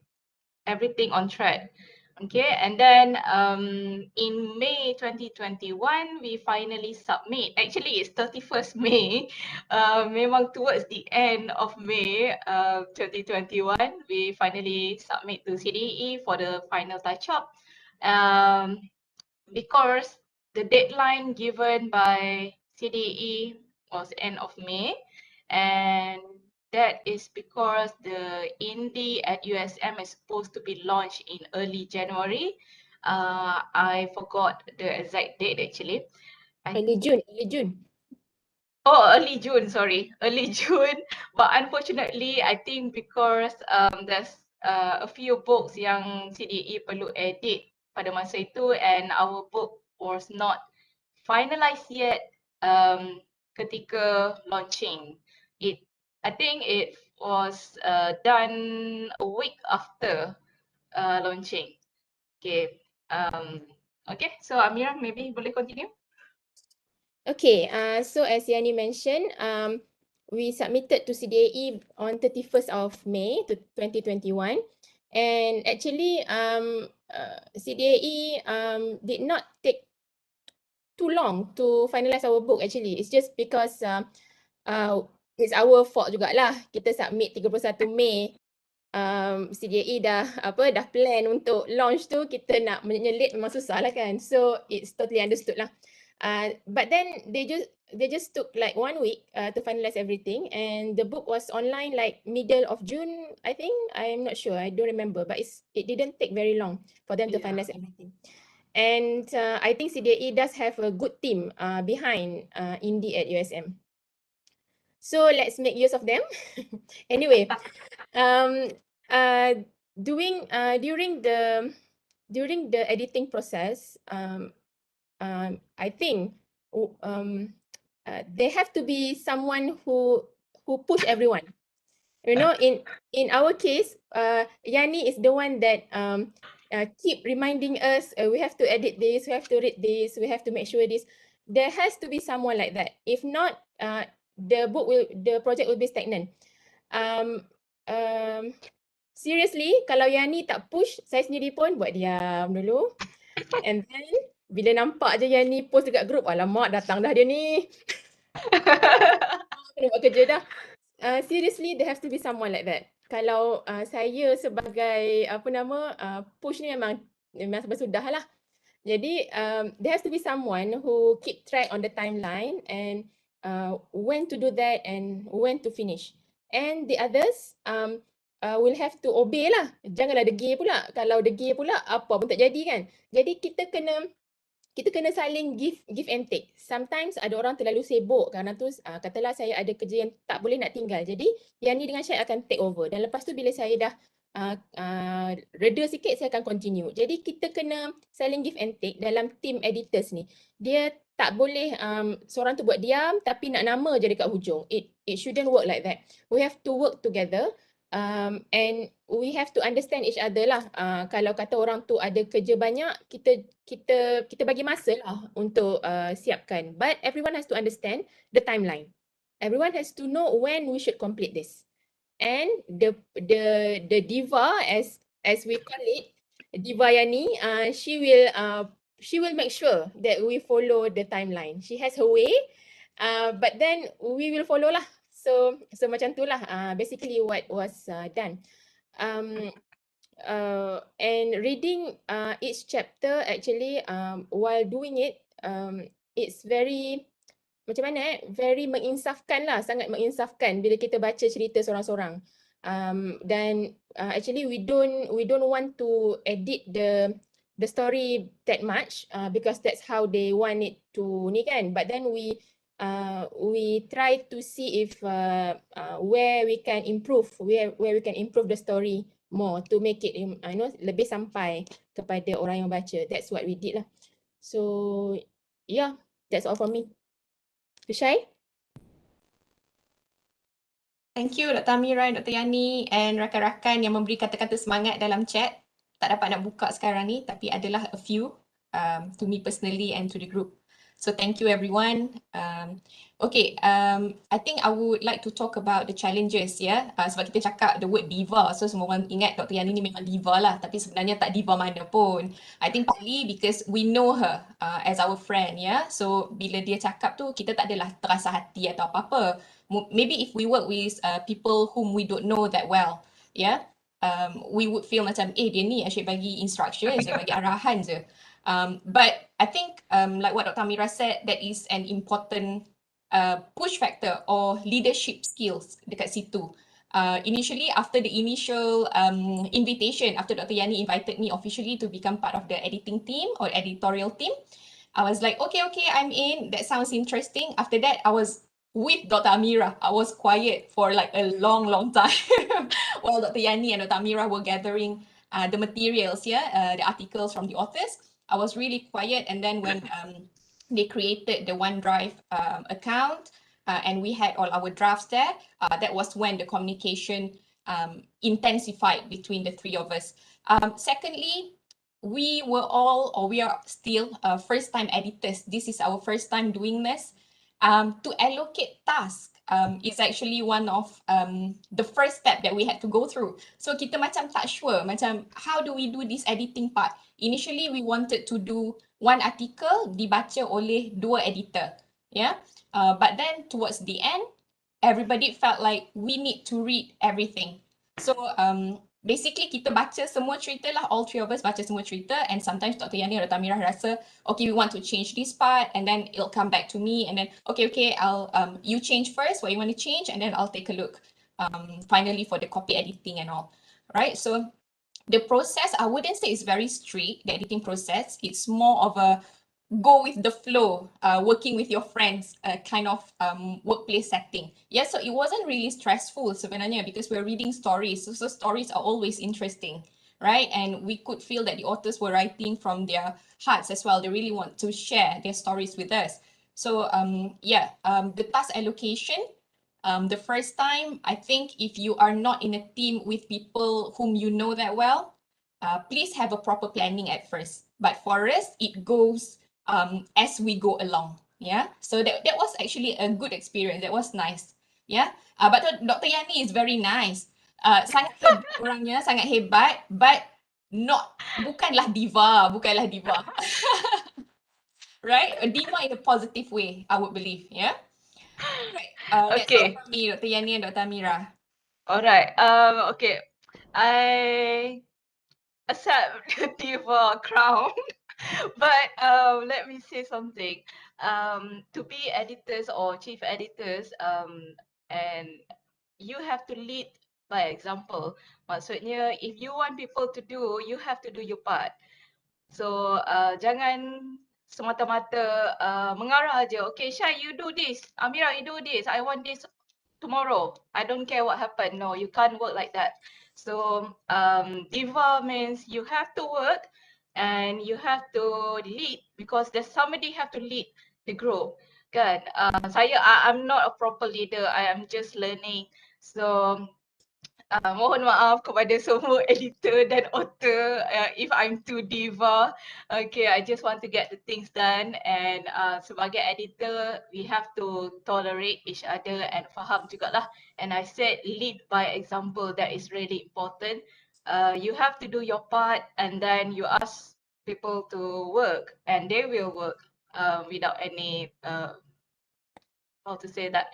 Speaker 2: everything on track. Okay, and then in May 2021, we finally submit. Actually, it's 31st May. Memang towards the end of May 2021, we finally submit to CDE for the final touch-up. Because the deadline given by CDE was end of May, and that is because the indie at USM is supposed to be launched in early January. I forgot the exact date actually.
Speaker 3: Early June.
Speaker 2: Oh, early June, sorry. Early June. But unfortunately, I think because there's a few books yang CDE perlu edit pada masa itu, and our book was not finalized yet ketika launching. I think it was done a week after launching. Okay. Okay, so Amira, maybe boleh continue?
Speaker 3: Okay, so as Yani mentioned, we submitted to CDAE on 31st of May 2021, and actually CDAE did not take too long to finalize our book actually. It's just because it's our fault jugalah. Kita submit 31 Mei. CDAE dah plan untuk launch tu, kita nak menyelit memang susah lah kan. So it's totally understood lah. But then they just took like 1 week to finalize everything, and the book was online like middle of June, I think. I'm not sure, I don't remember, but it didn't take very long for them to finalize everything. And I think CDAE does have a good team behind Indie at USM. So let's make use of them. Anyway, during the editing process, I think there have to be someone who push everyone. You know, in our case, Yanny is the one that keep reminding us, we have to edit this, we have to read this, we have to make sure this. There has to be someone like that. If not, the project will be stagnant. Seriously, kalau Yanny tak push, saya sendiri pun buat diam dulu. And then bila nampak je Yanny post dekat group, alamak datang dah dia ni. Kena buat kerja dah. Seriously, there has to be someone like that. Kalau saya sebagai push ni memang sampai sudah lah. Jadi there has to be someone who keep track on the timeline and when to do that and when to finish. And the others will have to obey lah. Janganlah degil pula. Kalau degil pula, apa pun tak jadi kan. Jadi kita kena saling give and take. Sometimes ada orang terlalu sibuk kerana tu katalah saya ada kerja yang tak boleh nak tinggal. Jadi Yani dengan Syed akan take over. Dan lepas tu bila saya dah reda sikit, saya akan continue. Jadi kita kena saling give and take dalam team editors ni. Dia tak boleh seorang tu buat diam tapi nak nama je dekat hujung. It shouldn't work like that. We have to work together. And we have to understand each other lah. Kalau kata orang tu ada kerja banyak, kita bagi masa lah untuk siapkan. But everyone has to understand the timeline. Everyone has to know when we should complete this. And the diva, as we call it, Diva Yani, she will make sure that we follow the timeline. She has her way, but then we will follow lah. So macam tu lah basically what was done. And reading each chapter actually while doing it, it's very very menginsafkan lah, sangat menginsafkan bila kita baca cerita seorang-seorang. Dan actually we don't want to edit the story that much because that's how they want it to ni kan. But then we try to see if where we can improve, where we can improve the story more to make it lebih sampai kepada orang yang baca. That's what we did lah. So yeah, that's all from me. Shai?
Speaker 4: Thank you Dr. Amira, Dr. Yani and rakan-rakan yang memberi kata-kata semangat dalam chat. Tak dapat nak buka sekarang ni tapi adalah a few to me personally and to the group. So thank you everyone. I think I would like to talk about the challenges ya. Sebab kita cakap the word diva, so semua orang ingat Dr. Yani ni memang diva lah, tapi sebenarnya tak diva mana pun. I think partly because we know her as our friend ya. So bila dia cakap tu kita tak adalah terasa hati atau apa-apa. Maybe if we work with people whom we don't know that well, yeah, we would feel macam dia ni asyik bagi instruction, asyik bagi arahan je. But I think like what Dr. Amira said, that is an important push factor or leadership skills dekat situ. Initially, after the initial invitation, after Dr. Yani invited me officially to become part of the editing team or editorial team, I was like, okay, I'm in. That sounds interesting. After that, I was with Dr. Amira. I was quiet for like a long time while Dr. Yani and Dr. Amira were gathering the materials, the articles from the authors, I was really quiet. And then when they created the OneDrive account and we had all our drafts there, that was when the communication intensified between the three of us. Secondly, we are still first-time editors. This is our first time doing this. To allocate tasks is actually one of the first step that we had to go through. So kita macam tak sure, macam how do we do this editing part? Initially, we wanted to do one article dibaca oleh dua editor, but then towards the end, everybody felt like we need to read everything. So basically kita baca semua cerita lah, all three of us baca semua cerita, and sometimes Dr. Yanny or Dr. Amirah rasa, okay, we want to change this part, and then it'll come back to me, and then okay, I'll you change first what you want to change, and then I'll take a look finally for the copy editing and all, right? So the process, I wouldn't say it's very strict, the editing process. It's more of a go with the flow, working with your friends, kind of workplace setting. So it wasn't really stressful sebenarnya because we're reading stories. So stories are always interesting, right? And we could feel that the authors were writing from their hearts as well. They really want to share their stories with us. So the task allocation, the first time, I think if you are not in a team with people whom you know that well, please have a proper planning at first. But for us, it goes as we go along. So that was actually a good experience. That was nice. But Dr. Yanny is very nice. Sangat orangnya, sangat hebat, but bukanlah diva. Right? A diva in a positive way, I would believe. Right. That's all from me, Dr. Yanny and Dr. Amirah.
Speaker 2: Alright. Okay. I accept the diva crown. But let me say something. To be editors or chief editors, and you have to lead by example. Maksudnya, if you want people to do, you have to do your part. So jangan semata-mata mengarah aja. Okay, Shai, you do this. Amira, you do this. I want this tomorrow. I don't care what happened. No, you can't work like that. So diva means you have to work and you have to lead because there's somebody have to lead the group. Kan? I'm not a proper leader. I am just learning. So mohon maaf kepada semua editor dan author if I'm too diva. Okay, I just want to get the things done, and sebagai editor, we have to tolerate each other and faham jugalah. And I said lead by example, that is really important. You have to do your part and then you ask people to work and they will work without any how to say that,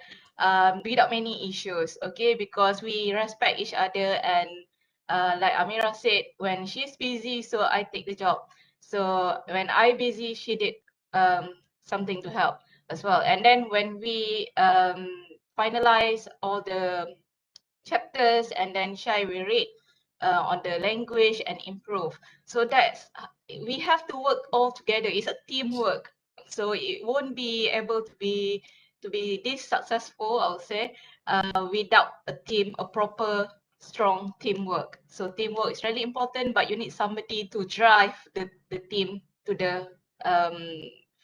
Speaker 2: without many issues, okay? Because we respect each other, and like Amira said, when she's busy, so I take the job. So when I busy, she did something to help as well. And then when we finalize all the chapters, and then Shai will read on the language and improve. So that's, we have to work all together. It's a teamwork. So it won't be able to be this successful, I would say, without a team, a proper strong teamwork. So teamwork is really important, but you need somebody to drive the team to the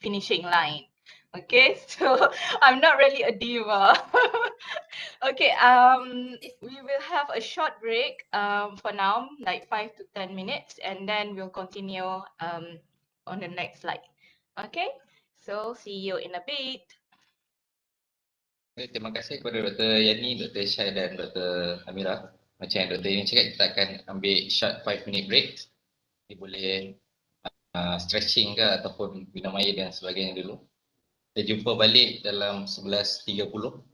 Speaker 2: finishing line. Okay, so I'm not really a diva. Okay, we will have a short break for now, like 5 to 10 minutes, and then we'll continue on the next slide. Okay, so see you in a bit.
Speaker 1: Terima kasih kepada Dr. Yanny, Dr. Shai dan Dr. Amirah. Macam yang Dr. Yanny cakap, kita akan ambil short 5-minute break. Kita boleh stretching ke ataupun minum air dan sebagainya dulu. Kita jumpa balik dalam 11.30.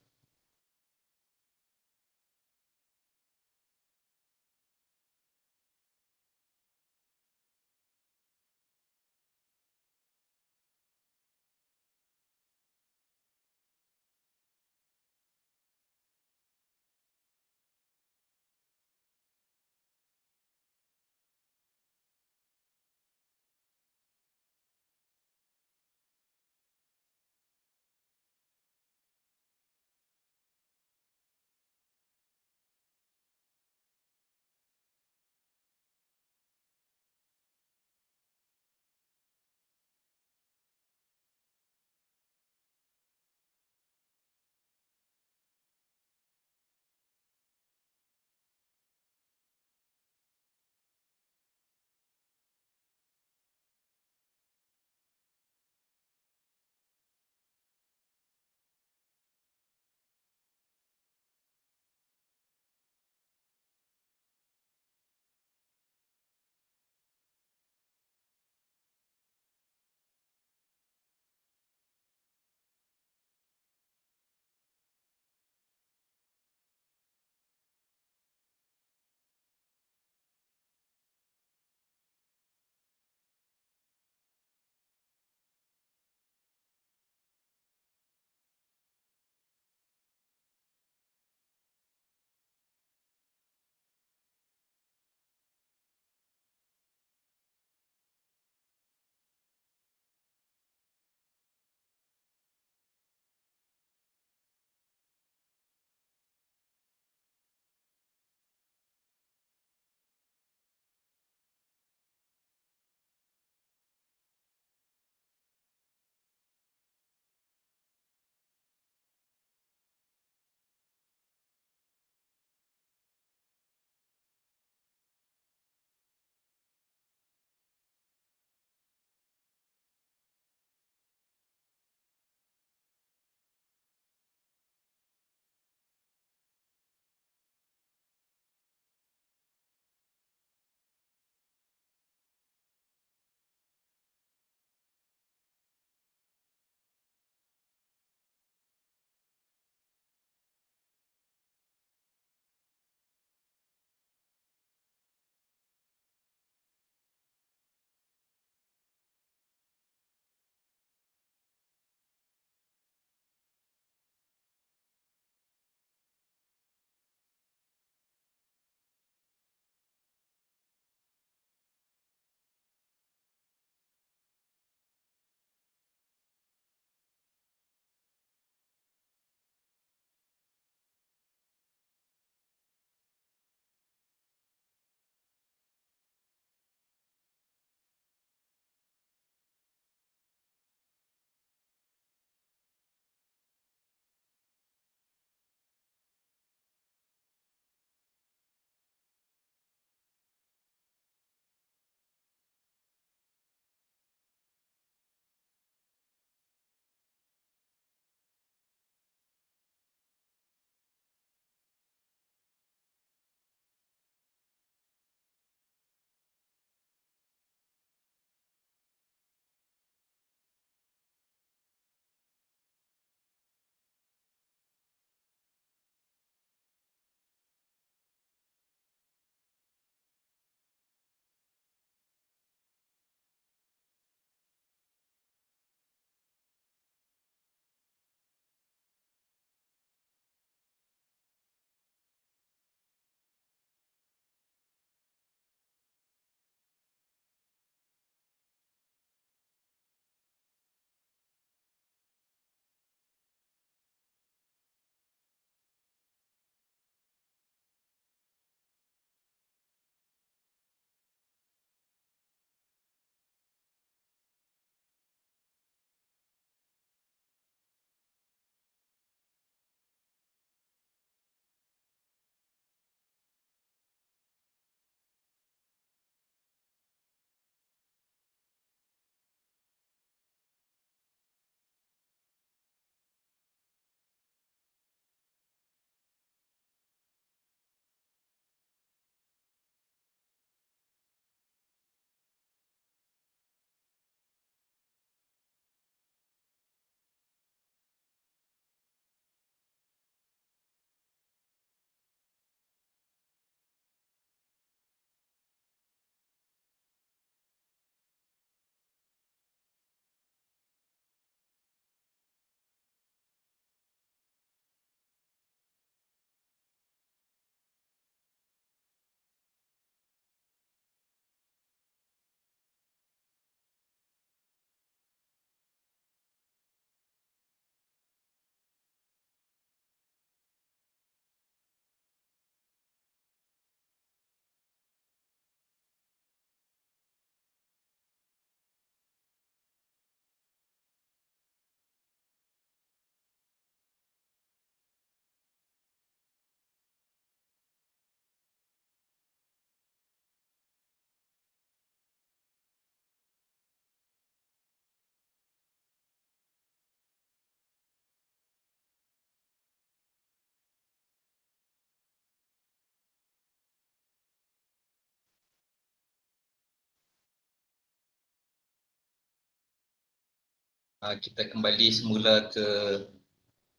Speaker 1: kita kembali semula ke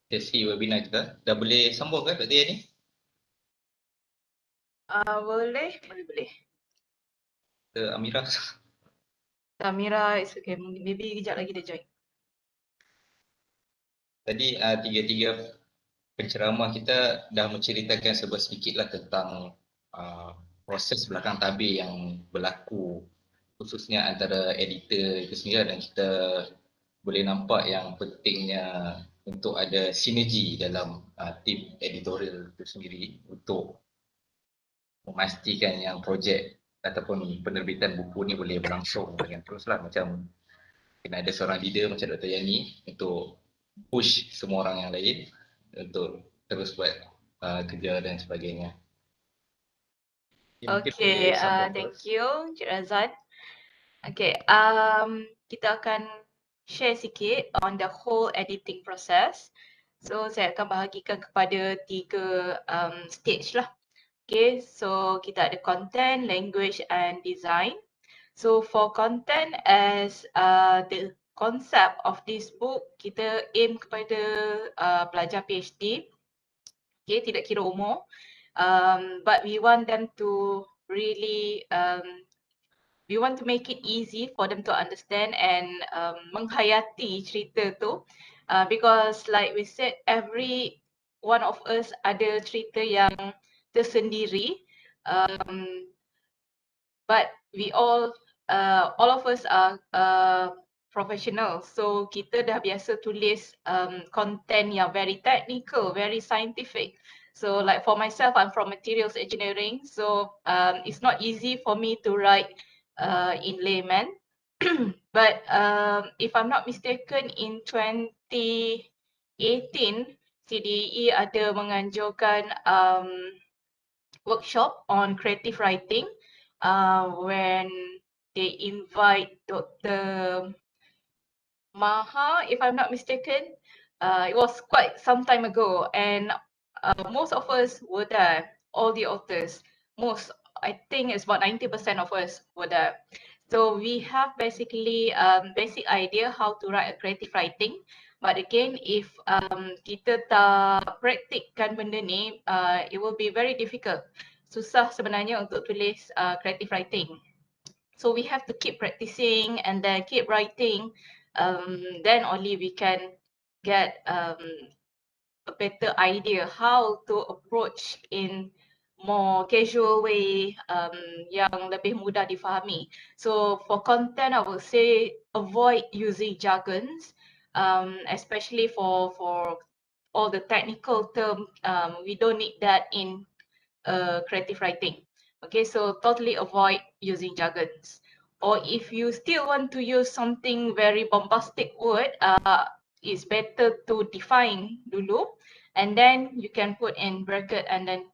Speaker 1: sesi webinar kita. Dah boleh sambung kan Dr. Yani?
Speaker 2: Boleh.
Speaker 1: Amira.
Speaker 2: Amira, it's okay. Maybe kejap lagi dia join.
Speaker 1: Tadi tiga-tiga penceramah kita dah menceritakan sedikitlah tentang proses belakang tabir yang berlaku khususnya antara editor itu sendiri, dan kita boleh nampak yang pentingnya untuk ada sinergi dalam tim editorial itu sendiri untuk memastikan yang projek ataupun penerbitan buku ni boleh berlangsung dengan teruslah, macam kena ada seorang leader macam Dr. Yani untuk push semua orang yang lain untuk terus buat kerja dan sebagainya. Mungkin boleh
Speaker 2: Okay,
Speaker 1: sambung
Speaker 2: thank
Speaker 1: terus.
Speaker 2: you Cik Razan. Okay, kita akan share sikit on the whole editing process. So saya akan bahagikan kepada 3 stage lah. Okay, so kita ada content, language and design. So for content, as the concept of this book, kita aim kepada pelajar PhD. Okay, tidak kira umur. But we want them to really we want to make it easy for them to understand and menghayati cerita tu, because like we said, every one of us ada cerita yang tersendiri, but we all of us are professional, so kita dah biasa tulis content yang very technical, very scientific. So like for myself, I'm from materials engineering, so it's not easy for me to write in layman. But if I'm not mistaken, in 2018, CDE ada menganjurkan workshop on creative writing when they invite Dr. Maha, if I'm not mistaken. It was quite some time ago, and most of us were there, all the authors. Most, I think it's about 90% of us were there. So we have basically basic idea how to write a creative writing. But again, if kita tak praktikkan benda ni, it will be very difficult. Susah sebenarnya untuk tulis creative writing. So we have to keep practicing and then keep writing. Then only we can get a better idea how to approach in more casual way, yang lebih mudah difahami. So for content, I would say avoid using jargons, especially for all the technical term. We don't need that in creative writing. Okay, so totally avoid using jargons. Or if you still want to use something very bombastic word, it's better to define dulu, and then you can put in bracket, and then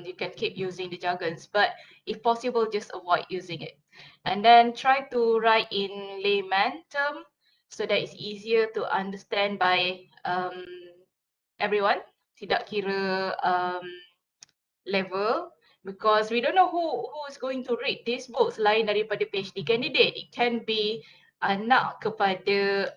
Speaker 2: you can keep using the jargons. But if possible, just avoid using it. And then try to write in layman term so that it's easier to understand by everyone. Tidak kira level, because we don't know who is going to read this book selain daripada PhD candidate. It can be anak kepada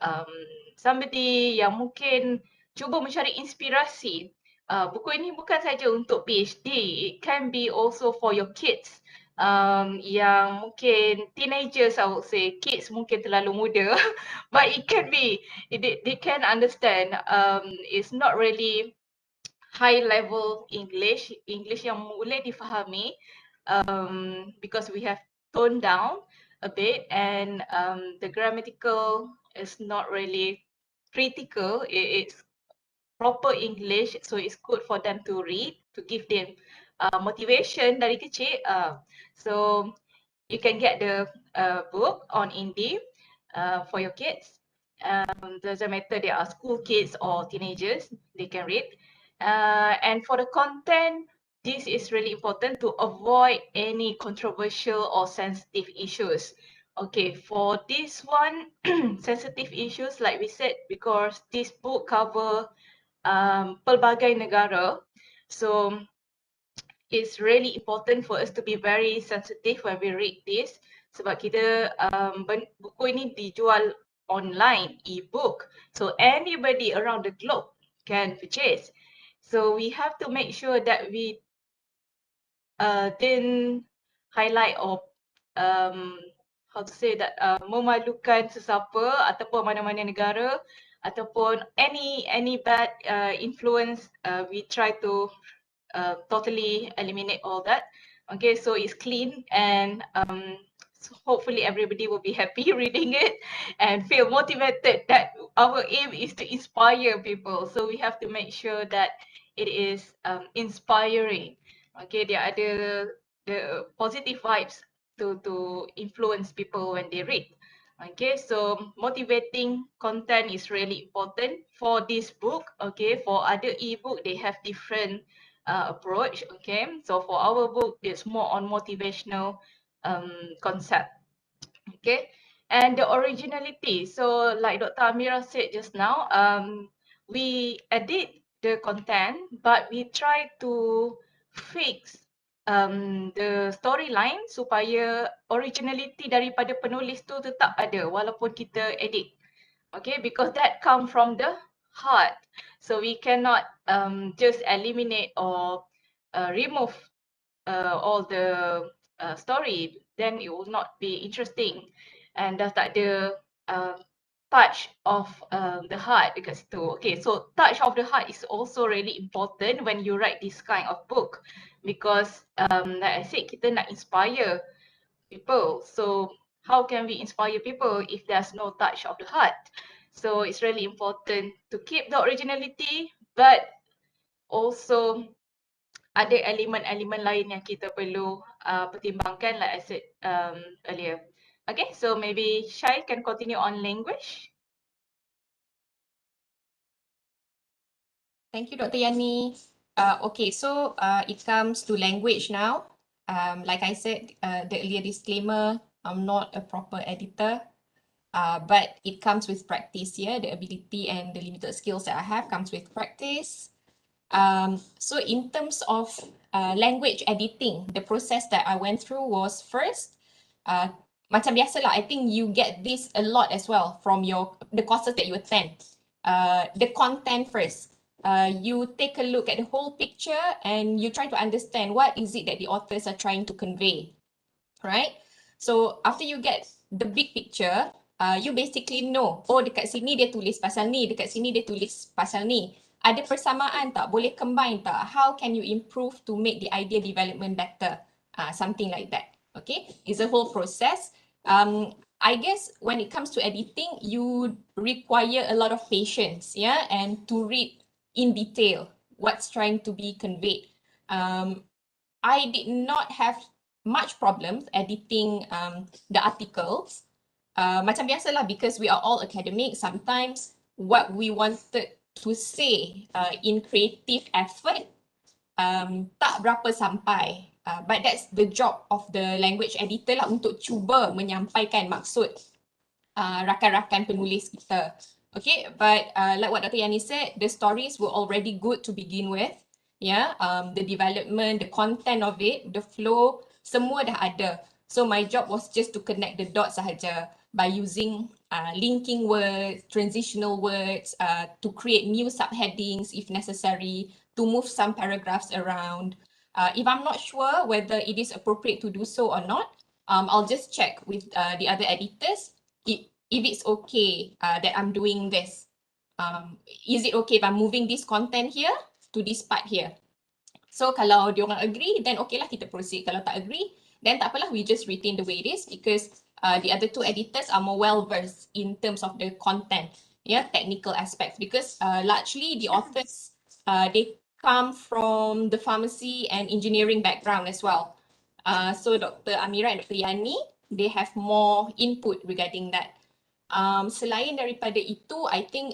Speaker 2: somebody yang mungkin cuba mencari inspirasi. Buku ini bukan saja untuk PhD, it can be also for your kids. Yang mungkin teenagers, I would say, kids mungkin terlalu muda, but it can be, they can understand. It's not really high level English yang boleh difahami, because we have toned down a bit, and the grammatical is not really critical. It's proper English, so it's good for them to read, to give them motivation dari kecil. So you can get the book on indie for your kids. Doesn't matter they are school kids or teenagers, they can read. And for the content, this is really important to avoid any controversial or sensitive issues. Okay, for this one, sensitive issues, like we said, because this book cover pelbagai negara, so it's really important for us to be very sensitive when we read this, sebab kita buku ini dijual online ebook. So anybody around the globe can purchase. So we have to make sure that we didn't highlight or how to say that memalukan sesiapa ataupun mana-mana negara ataupun any bad influence. We try to totally eliminate all that. Okay, so it's clean and so hopefully everybody will be happy reading it and feel motivated that our aim is to inspire people. So we have to make sure that it is inspiring. Okay, there are the positive vibes to influence people when they read. Okay, so motivating content is really important for this book. Okay, for other ebook, they have different approach. Okay, so for our book, it's more on motivational concept. Okay, and the originality. So like Dr. Amira said just now, we edit the content, but we try to fix the storyline supaya originality daripada penulis tu tetap ada walaupun kita edit. Okay, because that come from the heart. So we cannot just eliminate or remove all the story, then it will not be interesting. And dah tak ada touch of the heart dekat situ. Okay, so touch of the heart is also really important when you write this kind of book, because like I said, kita nak inspire people. So how can we inspire people if there's no touch of the heart? So it's really important to keep the originality, but also ada elemen-elemen lain yang kita perlu pertimbangkan, like I said earlier. Okay, so maybe Shai can continue on language.
Speaker 4: Thank you, Dr. Yanny. Okay, so it comes to language now. Like I said, the earlier disclaimer, I'm not a proper editor, but it comes with practice here. The ability and the limited skills that I have comes with practice. So in terms of language editing, the process that I went through was first, macam biasa lah, I think you get this a lot as well from the courses that you attend. The content first. You take a look at the whole picture and you try to understand what is it that the authors are trying to convey, right? So after you get the big picture, you basically know, oh dekat sini dia tulis pasal ni, dekat sini dia tulis pasal ni. Ada persamaan tak? Boleh combine tak? How can you improve to make the idea development better? Something like that. Okay, it's a whole process. I guess when it comes to editing, you require a lot of patience, yeah, and to read in detail what's trying to be conveyed. I did not have much problems editing the articles. Macam biasalah, because we are all academic, sometimes what we wanted to say in creative effort tak berapa sampai. But that's the job of the language editor lah, untuk cuba menyampaikan maksud rakan-rakan penulis kita. Okay, but like what Dr. Yanny said, the stories were already good to begin with. Yeah, the development, the content of it, the flow, semua dah ada. So my job was just to connect the dots sahaja by using linking words, transitional words, to create new subheadings if necessary, to move some paragraphs around. If I'm not sure whether it is appropriate to do so or not, I'll just check with the other editors if it's okay that I'm doing this. Is it okay if I'm moving this content here to this part here? So kalau diorang agree, then okay lah, kita proceed. Kalau tak agree, then tak apalah, we just retain the way it is, because the other two editors are more well versed in terms of the content, yeah, technical aspects, because largely the authors, they come from the pharmacy and engineering background as well. So Dr. Amira and Dr. Yanny, they have more input regarding that. Selain daripada itu, I think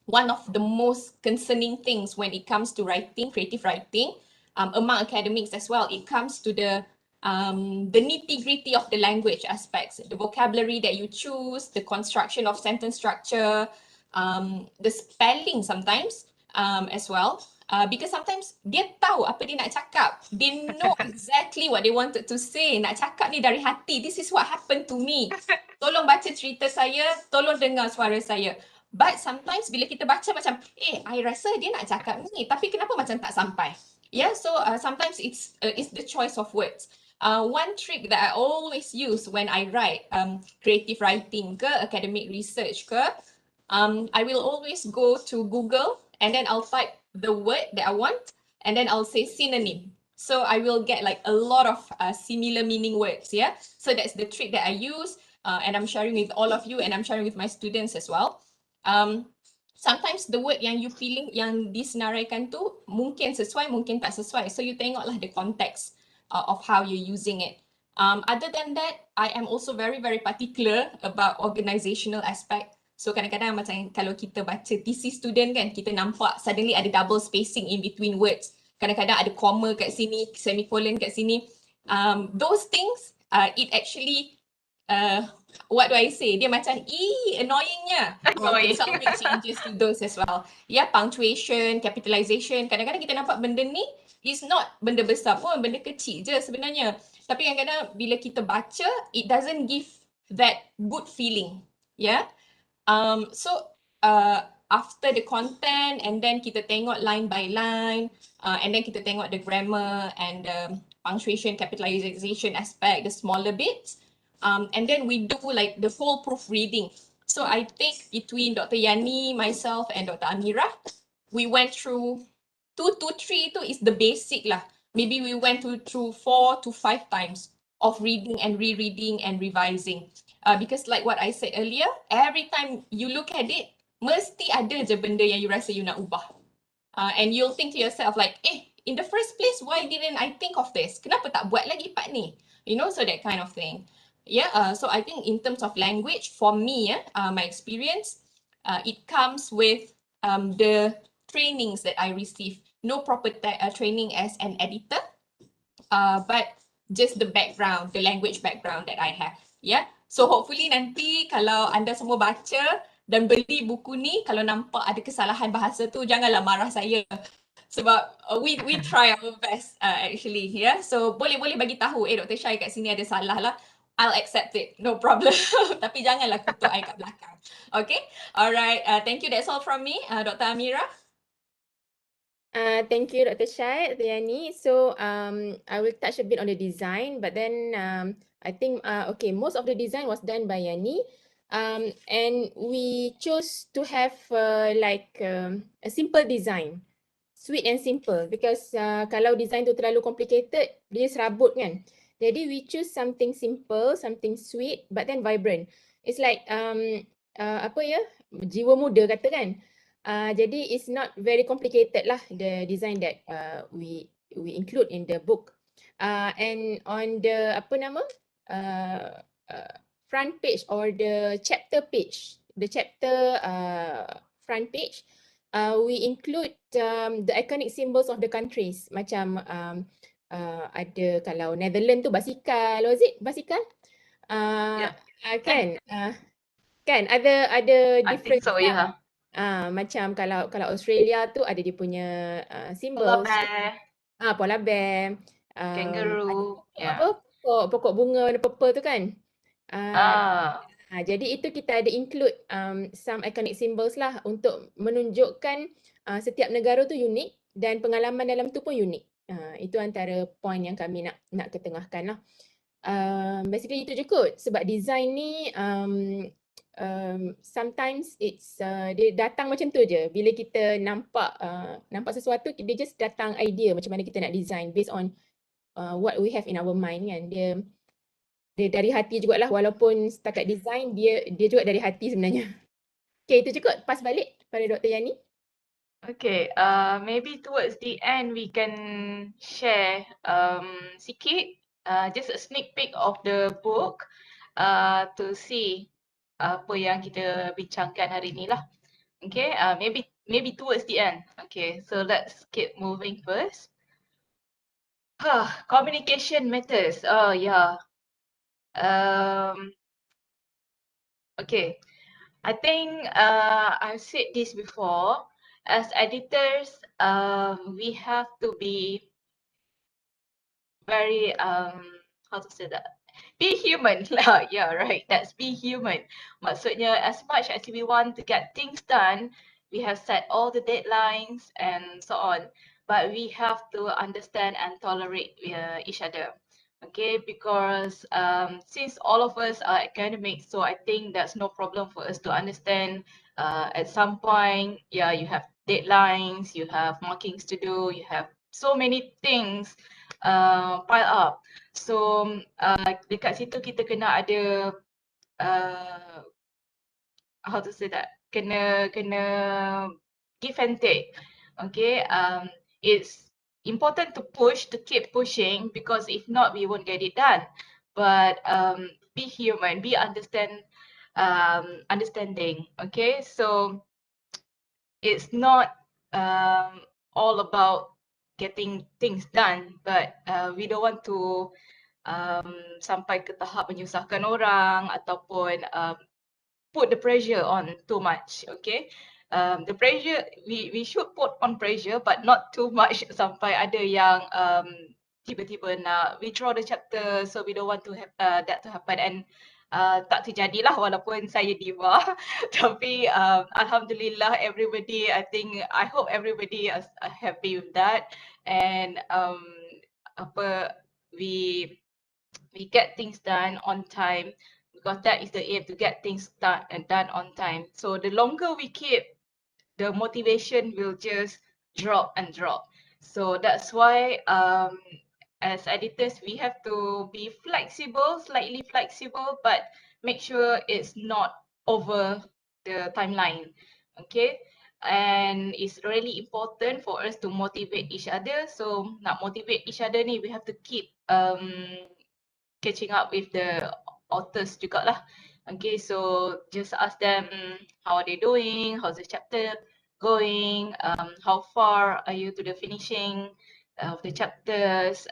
Speaker 4: one of the most concerning things when it comes to writing, creative writing, among academics as well, it comes to the nitty-gritty of the language aspects, the vocabulary that you choose, the construction of sentence structure, the spelling sometimes as well. Because sometimes dia tahu apa dia nak cakap. They know exactly what they wanted to say. Nak cakap ni dari hati. This is what happened to me. Tolong baca cerita saya, tolong dengar suara saya. But sometimes bila kita baca macam, I rasa dia nak cakap ni, tapi kenapa macam tak sampai? Yeah, so sometimes it's the choice of words. One trick that I always use when I write creative writing ke, academic research ke, I will always go to Google and then I'll type the word that I want and then I'll say synonym. So I will get like a lot of similar meaning words, yeah? So that's the trick that I use and I'm sharing with all of you and I'm sharing with my students as well. Sometimes the word yang you feeling, yang disenaraikan tu mungkin sesuai, mungkin tak sesuai. So you tengoklah the context of how you're using it. Other than that, I am also very, very particular about organizational aspect. So kadang-kadang macam kalau kita baca thesis student kan, kita nampak suddenly ada double spacing in between words. Kadang-kadang ada comma kat sini, semicolon kat sini. Those things, it actually, what do I say? Dia macam, annoyingnya. Okay, so I'll make changes to those as well. Yeah, punctuation, capitalization. Kadang-kadang kita nampak benda ni is not benda besar pun, benda kecil je sebenarnya. Tapi kadang-kadang bila kita baca, it doesn't give that good feeling. Yeah. So after the content and then kita tengok line by line and then kita tengok the grammar and the punctuation, capitalization aspect, the smaller bits. And then we do like the full proofreading. So I think between Dr. Yanny, myself and Dr. Amira, we went through 2 to 3 tu is the basic lah. Maybe we went through 4 to 5 times of reading and rereading and revising. Because like what I said earlier, every time you look at it, mesti ada je benda yang you rasa you nak ubah. And you'll think to yourself like, in the first place, why didn't I think of this? Kenapa tak buat lagi part ni? You know, so that kind of thing. Yeah, so I think in terms of language, for me, my experience, it comes with the trainings that I receive. No proper training as an editor, but just the background, the language background that I have. Yeah. So hopefully nanti kalau anda semua baca dan beli buku ni, kalau nampak ada kesalahan bahasa tu, janganlah marah saya. Sebab we try our best actually. Yeah. So boleh bagi tahu, Dr. Syai kat sini ada salah lah. I'll accept it, no problem. Tapi janganlah kutuk I kat belakang. Okay. Alright. Thank you. That's all from me. Dr. Amira.
Speaker 3: Thank you, Dr. Shai, Dr. Yani. So I will touch a bit on the design, but then I think okay, most of the design was done by Yani, and we chose to have like a simple design, sweet and simple, because kalau design tu terlalu complicated, dia serabut kan. Jadi we choose something simple, something sweet, but then vibrant. It's like apa ya, jiwa muda kata kan. Jadi it's not very complicated lah, the design that we include in the book. And on the apa nama front page or the chapter page, the chapter front page, we include the iconic symbols of the countries. Macam ada kalau Netherlands tu basikal, was it basikal? Kan ada different.
Speaker 2: I think so, yeah.
Speaker 3: Macam kalau Australia tu ada dia punya symbols. Polar bear.
Speaker 2: Kangaroo.
Speaker 3: Apa pokok bunga warna purple tu kan. Jadi itu kita ada include some iconic symbols lah untuk menunjukkan setiap negara tu unik dan pengalaman dalam tu pun unik. Itu antara point yang kami nak ketengahkan lah. Basically itu je kot, sebab design ni sometimes it's dia datang macam tu je. Bila kita nampak sesuatu, dia just datang idea macam mana kita nak design based on what we have in our mind kan. Dia dari hati jugalah, walaupun setakat design dia juga dari hati sebenarnya. Okay, itu je kot. Pas balik pada Dr. Yani.
Speaker 2: Okay, maybe towards the end we can share sikit, just a sneak peek of the book to see apa yang kita bincangkan hari ni lah. Okay, maybe towards the end. Okay, so let's keep moving first. Communication matters. Oh yeah. Okay, I think I've said this before. as editors, we have to be very how to say that? Be human lah. Yeah, right. That's be human. Maksudnya, as much as we want to get things done, we have set all the deadlines and so on. But we have to understand and tolerate each other. Okay, because since all of us are academics, so I think that's no problem for us to understand. At some point, yeah, you have deadlines, you have markings to do, you have so many things pile up. So dekat situ kita kena ada how to say that, kena give and take. Okay, it's important to push, to keep pushing, because if not we won't get it done. But be human, be understanding. Okay, so it's not all about getting things done, but we don't want to sampai ke tahap menyusahkan orang ataupun put the pressure on too much. Okay, the pressure, we should put on pressure but not too much sampai ada yang tiba-tiba nak withdraw the chapter, so we don't want to have that to happen. And tak terjadilah walaupun saya diva. Tapi alhamdulillah, everybody, I hope everybody is happy with that. And we get things done on time, because that is the aim, to get things done on time. So the longer we keep, the motivation will just drop and drop. So that's why as editors, we have to be flexible, slightly flexible, but make sure it's not over the timeline. Okay, and it's really important for us to motivate each other. So nak motivate each other ni, we have to keep catching up with the authors jugalah. Okay, so just ask them how are they doing, how's the chapter going, how far are you to the finishing of the chapters.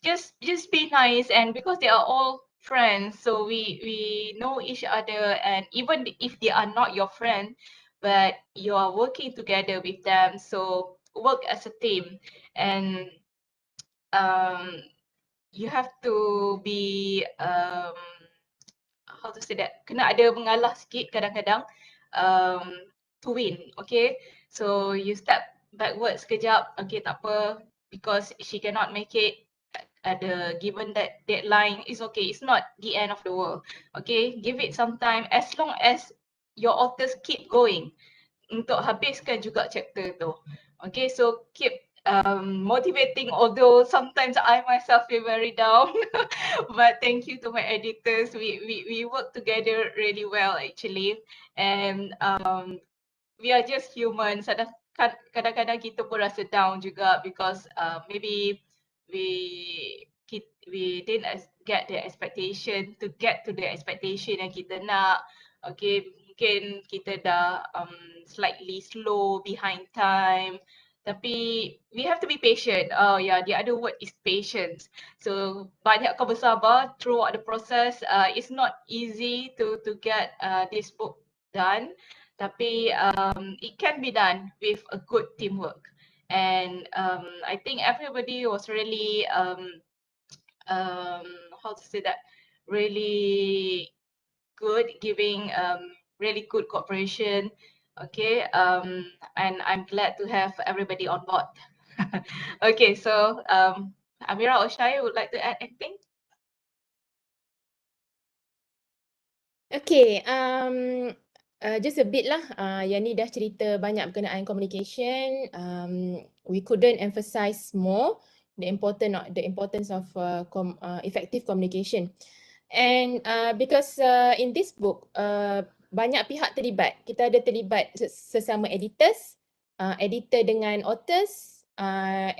Speaker 2: Just be nice, and because they are all friends, so we know each other, and even if they are not your friend, but you are working together with them, so work as a team. And you have to be how to say that, kena ada mengalah sikit kadang-kadang to win. Okay, so you step backwards sekejap, okay, tak apa, because she cannot make it at the given that deadline, it's okay, it's not the end of the world. Okay, give it some time, as long as your authors keep going untuk habiskan juga chapter tu. Okay, so keep motivating, although sometimes I myself feel very down. But thank you to my editors. We work together really well actually. And we are just humans. Kadang-kadang kita pun rasa down juga, because maybe we didn't get the expectation yang kita nak. Okay, mungkin kita dah slightly slow, behind time. Tapi we have to be patient. Oh yeah, the other word is patience. So banyakkan bersabar throughout the process. It's not easy to get this book done. Tapi it can be done with a good teamwork. And I think everybody was really how to say that, really good, giving really good cooperation. Okay, and I'm glad to have everybody on board. Okay, so Amira or Shai would like to add anything?
Speaker 3: Okay, just a bit lah. Yanny dah cerita banyak berkenaan communication. We couldn't emphasize more the importance of effective communication. And because in this book, banyak pihak terlibat. Kita ada terlibat sesama editors, editor dengan authors,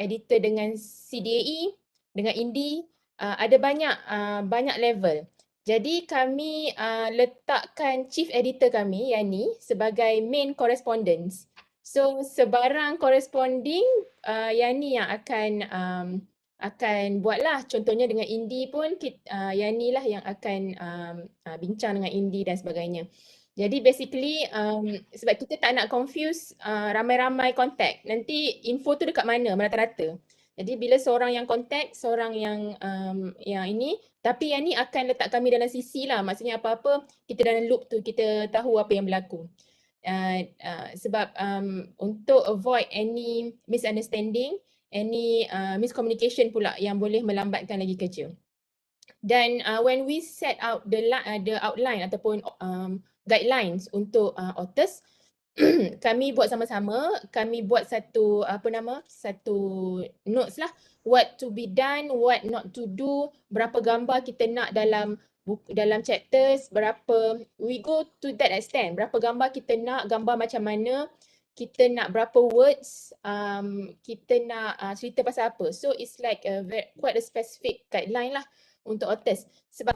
Speaker 3: editor dengan CDAE, dengan indie, ada banyak level. Jadi kami letakkan chief editor kami, Yanny, sebagai main correspondence. So sebarang corresponding, Yanny yang akan buatlah. Contohnya dengan indie pun Yanny lah yang akan bincang dengan indie dan sebagainya. Jadi basically sebab kita tak nak confuse ramai-ramai kontak. Nanti info tu dekat mana merata-rata. Jadi bila seorang yang kontak, seorang yang ini, tapi yang ni akan letak kami dalam sisi lah. Maksudnya apa-apa kita dalam loop tu, kita tahu apa yang berlaku. Sebab untuk avoid any misunderstanding, any miscommunication pula yang boleh melambatkan lagi kerja. Dan when we set out the outline ataupun guidelines untuk authors, kami buat sama-sama, kami buat satu satu notes lah, what to be done, what not to do, berapa gambar kita nak dalam dalam chapters, berapa, we go to that extent, berapa gambar kita nak, gambar macam mana, kita nak berapa words, kita nak cerita pasal apa. So it's like quite a specific guideline lah untuk authors. Sebab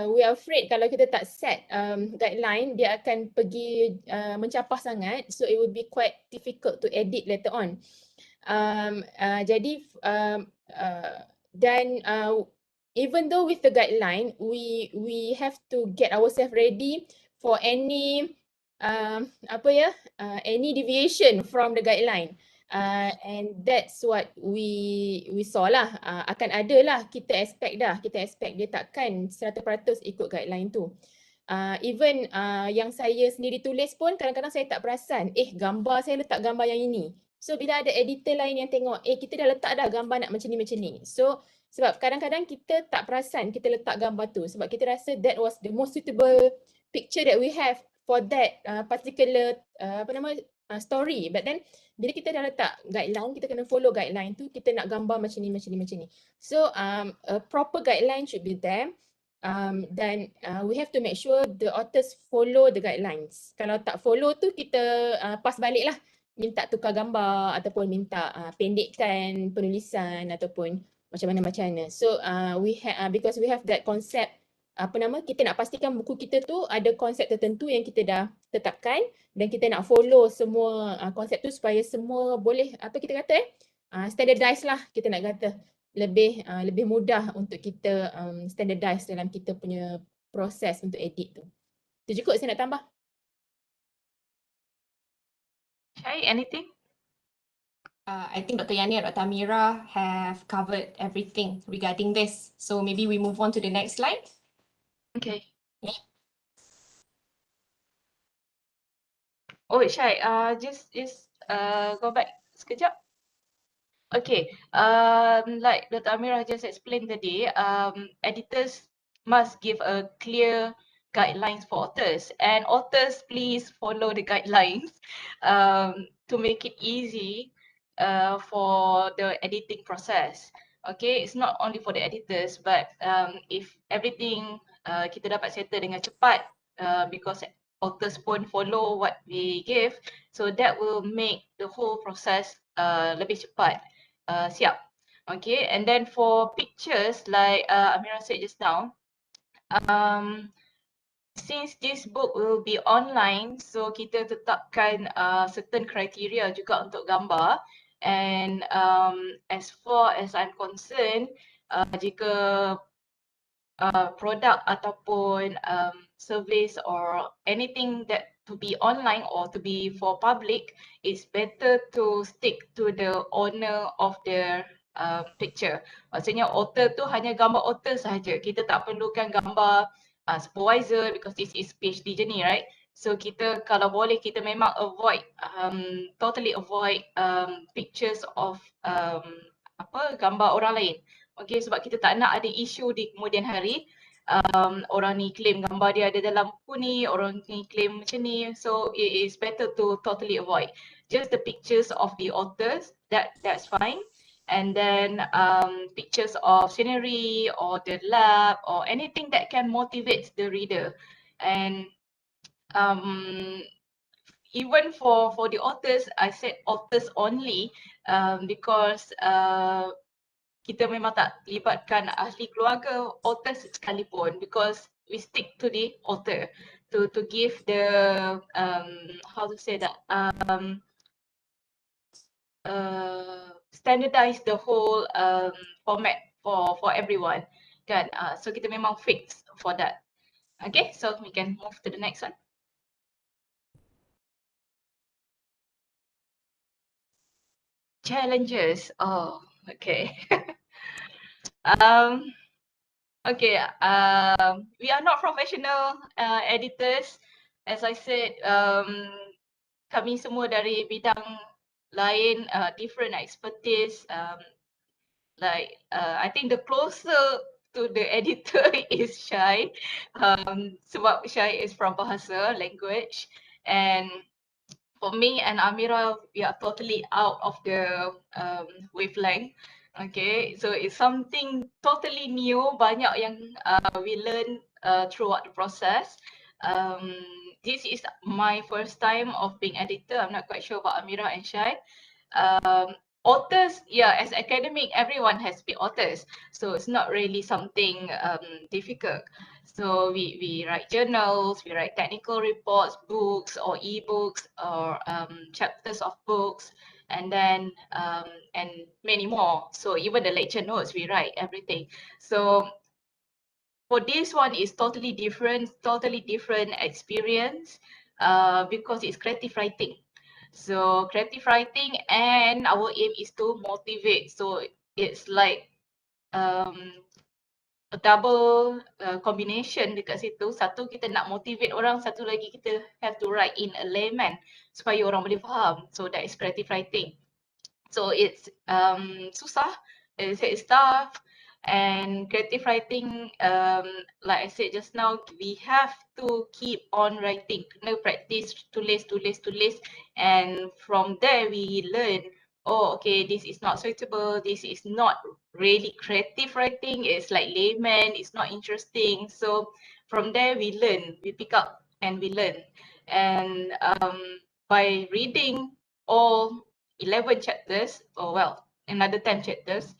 Speaker 3: we are afraid kalau kita tak set guideline, dia akan pergi mencapah sangat, so it would be quite difficult to edit later on. Jadi dan even though with the guideline, we have to get ourselves ready for any any deviation from the guideline. And that's what we saw lah. Akan ada lah, kita expect dia takkan 100% ikut guideline tu. Even yang saya sendiri tulis pun kadang-kadang saya tak perasan, gambar saya letak gambar yang ini. So bila ada editor lain yang tengok, kita dah letak dah gambar nak macam ni. So sebab kadang-kadang kita tak perasan kita letak gambar tu sebab kita rasa that was the most suitable picture that we have for that particular story. But then bila kita dah letak guideline, kita kena follow guideline tu, kita nak gambar macam ni. So a proper guideline should be there. Dan we have to make sure the authors follow the guidelines. Kalau tak follow tu, kita pass balik lah, minta tukar gambar ataupun minta pendekkan penulisan ataupun macam mana. So because we have that concept, kita nak pastikan buku kita tu ada konsep tertentu yang kita dah tetapkan dan kita nak follow semua konsep tu supaya semua boleh standardize lah, kita nak kata lebih mudah untuk kita standardize dalam kita punya proses untuk edit tu. Itu je kot saya nak tambah.
Speaker 2: Shai, anything?
Speaker 4: I think Dr. Yanny and Dr. Amira have covered everything regarding this. So maybe we move on to the next slide.
Speaker 2: Okay.
Speaker 4: Yeah.
Speaker 2: Oh, Shai, just go back sekejap. Okay, like Dr. Amira just explained tadi, editors must give a clear guidelines for authors, and authors please follow the guidelines to make it easy for the editing process. Okay, it's not only for the editors, but if everything kita dapat settle dengan cepat, because authors pun follow what we give, so that will make the whole process lebih cepat. Siap. Okay, and then for pictures, like Amira said just now, since this book will be online, so kita tetapkan certain criteria juga untuk gambar. And as far as I'm concerned, jika produk ataupun service or anything that to be online or to be for public, it's better to stick to the owner of the picture. Maksudnya author tu hanya gambar author sahaja. Kita tak perlukan gambar supervisor because this is PhD journey, right? So kita kalau boleh kita memang avoid totally avoid pictures of gambar orang lain. Okay, sebab kita tak nak ada isu di kemudian hari. Orang ni claim gambar dia ada dalam buku ni, orang ni claim macam ni. So it is better to totally avoid. Just the pictures of the authors, that's fine. And then pictures of scenery or the lab or anything that can motivate the reader. And even for the authors, I said authors only because kita memang tak libatkan ahli keluarga authors sekalipun, because we stick to the author to give the how to say that standardize the whole format for everyone kan. So kita memang fix for that. Okay, so we can move to the next one. Challenges. Oh, okay. um, okay. We are not professional editors. As I said, kami semua dari bidang lain, different expertise. I think the closer to the editor is Shai. Sebab Shai is from bahasa, language, and for me and Amira, we are totally out of the wavelength. Okay, so it's something totally new. Banyak yang we learn throughout the process. This is my first time of being editor. I'm not quite sure about Amira and Shai. Authors, yeah, as academic, everyone has been authors. So it's not really something difficult. So we write journals, we write technical reports, books or ebooks or chapters of books, and then and many more. So even the lecture notes, we write everything. So for this one is totally different experience because it's creative writing. So creative writing and our aim is to motivate. So it's like a double combination dekat situ. Satu kita nak motivate orang, satu lagi kita have to write in a layman supaya orang boleh faham. So that is creative writing. So it's susah, it's tough, and creative writing, like I said just now, we have to keep on writing. Kena practice, tulis, and from there we learn. Oh, okay, this is not suitable. This is not really creative writing. It's like layman. It's not interesting. So from there we learn, we pick up and we learn. And by reading all 11 chapters, or well, another 10 chapters.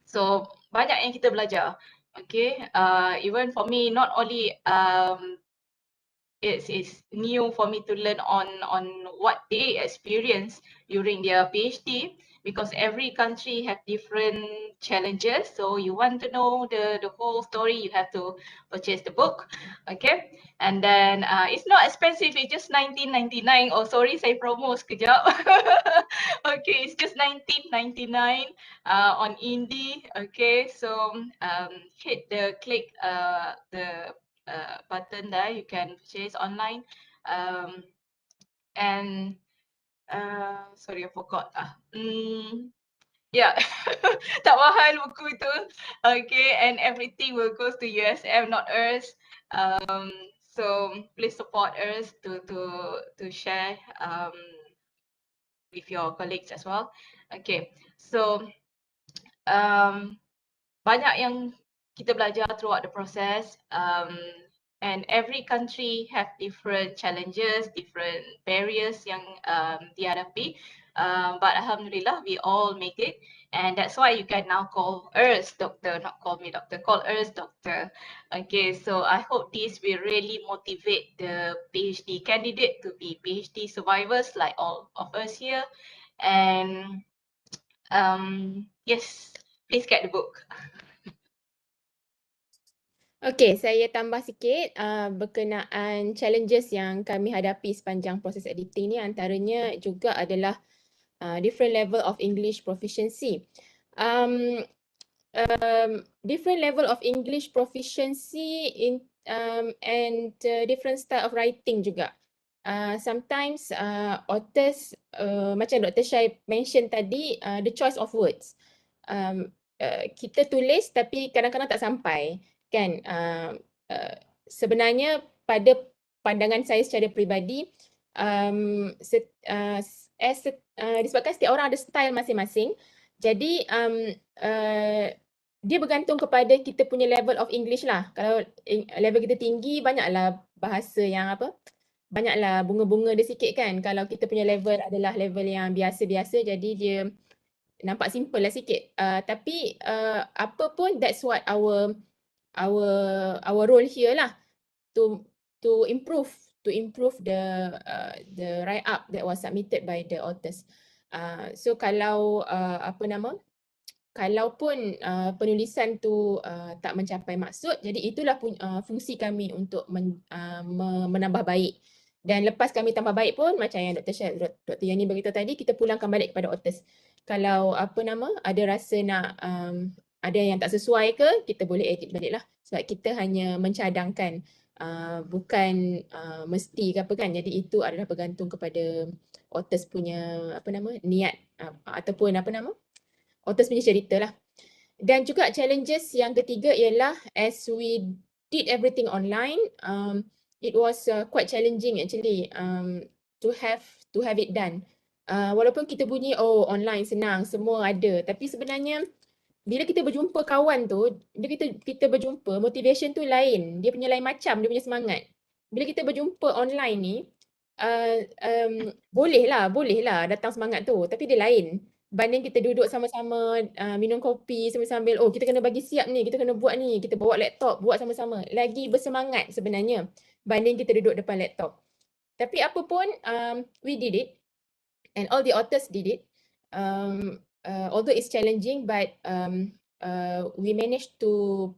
Speaker 2: So banyak yang kita belajar. Okay, even for me, not only it's new for me to learn on what they experience during their PhD, because every country have different challenges. So you want to know the whole story, you have to purchase the book. Okay, and then it's not expensive, it's just 19.99. Oh sorry, saya promo sekejap. Okay, it's just 19.99 on Indie. Okay, so hit the click the button there, you can purchase online. And sorry, I forgot. Yeah, tak mahal buku itu. Okay, and everything will go to USM, not us. So please support us to share with your colleagues as well. Okay, so banyak yang kita belajar throughout the process. And every country have different challenges, different barriers yang dihadapi. But Alhamdulillah, we all make it. And that's why you can now call us doctor, not call me doctor, call us doctor. Okay, so I hope this will really motivate the PhD candidate to be PhD survivors like all of us here. And yes, please get the book.
Speaker 3: Okey, saya tambah sikit berkenaan challenges yang kami hadapi sepanjang proses editing ni, antaranya juga adalah different level of English proficiency. Different level of English proficiency in and different style of writing juga. Sometimes authors macam Dr. Shai mention tadi, the choice of words. Kita tulis tapi kadang-kadang tak sampai. Kan, sebenarnya pada pandangan saya secara peribadi, disebabkan setiap orang ada style masing-masing, jadi dia bergantung kepada kita punya level of English lah. Kalau level kita tinggi, banyaklah bahasa yang banyaklah bunga-bunga dia sikit kan. Kalau kita punya level adalah level yang biasa-biasa, jadi dia nampak simple lah sikit. Tapi apa pun, that's what our role here lah, to improve the write up that was submitted by the authors. So kalau kalaupun penulisan tu tak mencapai maksud, jadi itulah fungsi kami untuk menambah baik. Dan lepas kami tambah baik pun, macam yang Dr. Yani beritahu tadi, kita pulangkan balik kepada authors. Kalau ada rasa nak ada yang tak sesuai ke, kita boleh edit balik lah. Sebab kita hanya mencadangkan, bukan mesti ke apa kan. Jadi itu adalah bergantung kepada authors punya niat ataupun authors punya cerita lah. Dan juga challenges yang ketiga ialah as we did everything online, it was quite challenging actually to have it done. Walaupun kita bunyi online senang, semua ada, tapi sebenarnya bila kita berjumpa kawan tu, bila kita berjumpa, motivation tu lain, dia punya lain macam, dia punya semangat. Bila kita berjumpa online ni, boleh lah datang semangat tu, tapi dia lain. Banding kita duduk sama-sama minum kopi sambil kita kena bagi siap ni, kita kena buat ni, kita bawa laptop, buat sama-sama. Lagi bersemangat sebenarnya banding kita duduk depan laptop. Tapi apa pun, we did it and all the authors did it. Although it's challenging, but we managed to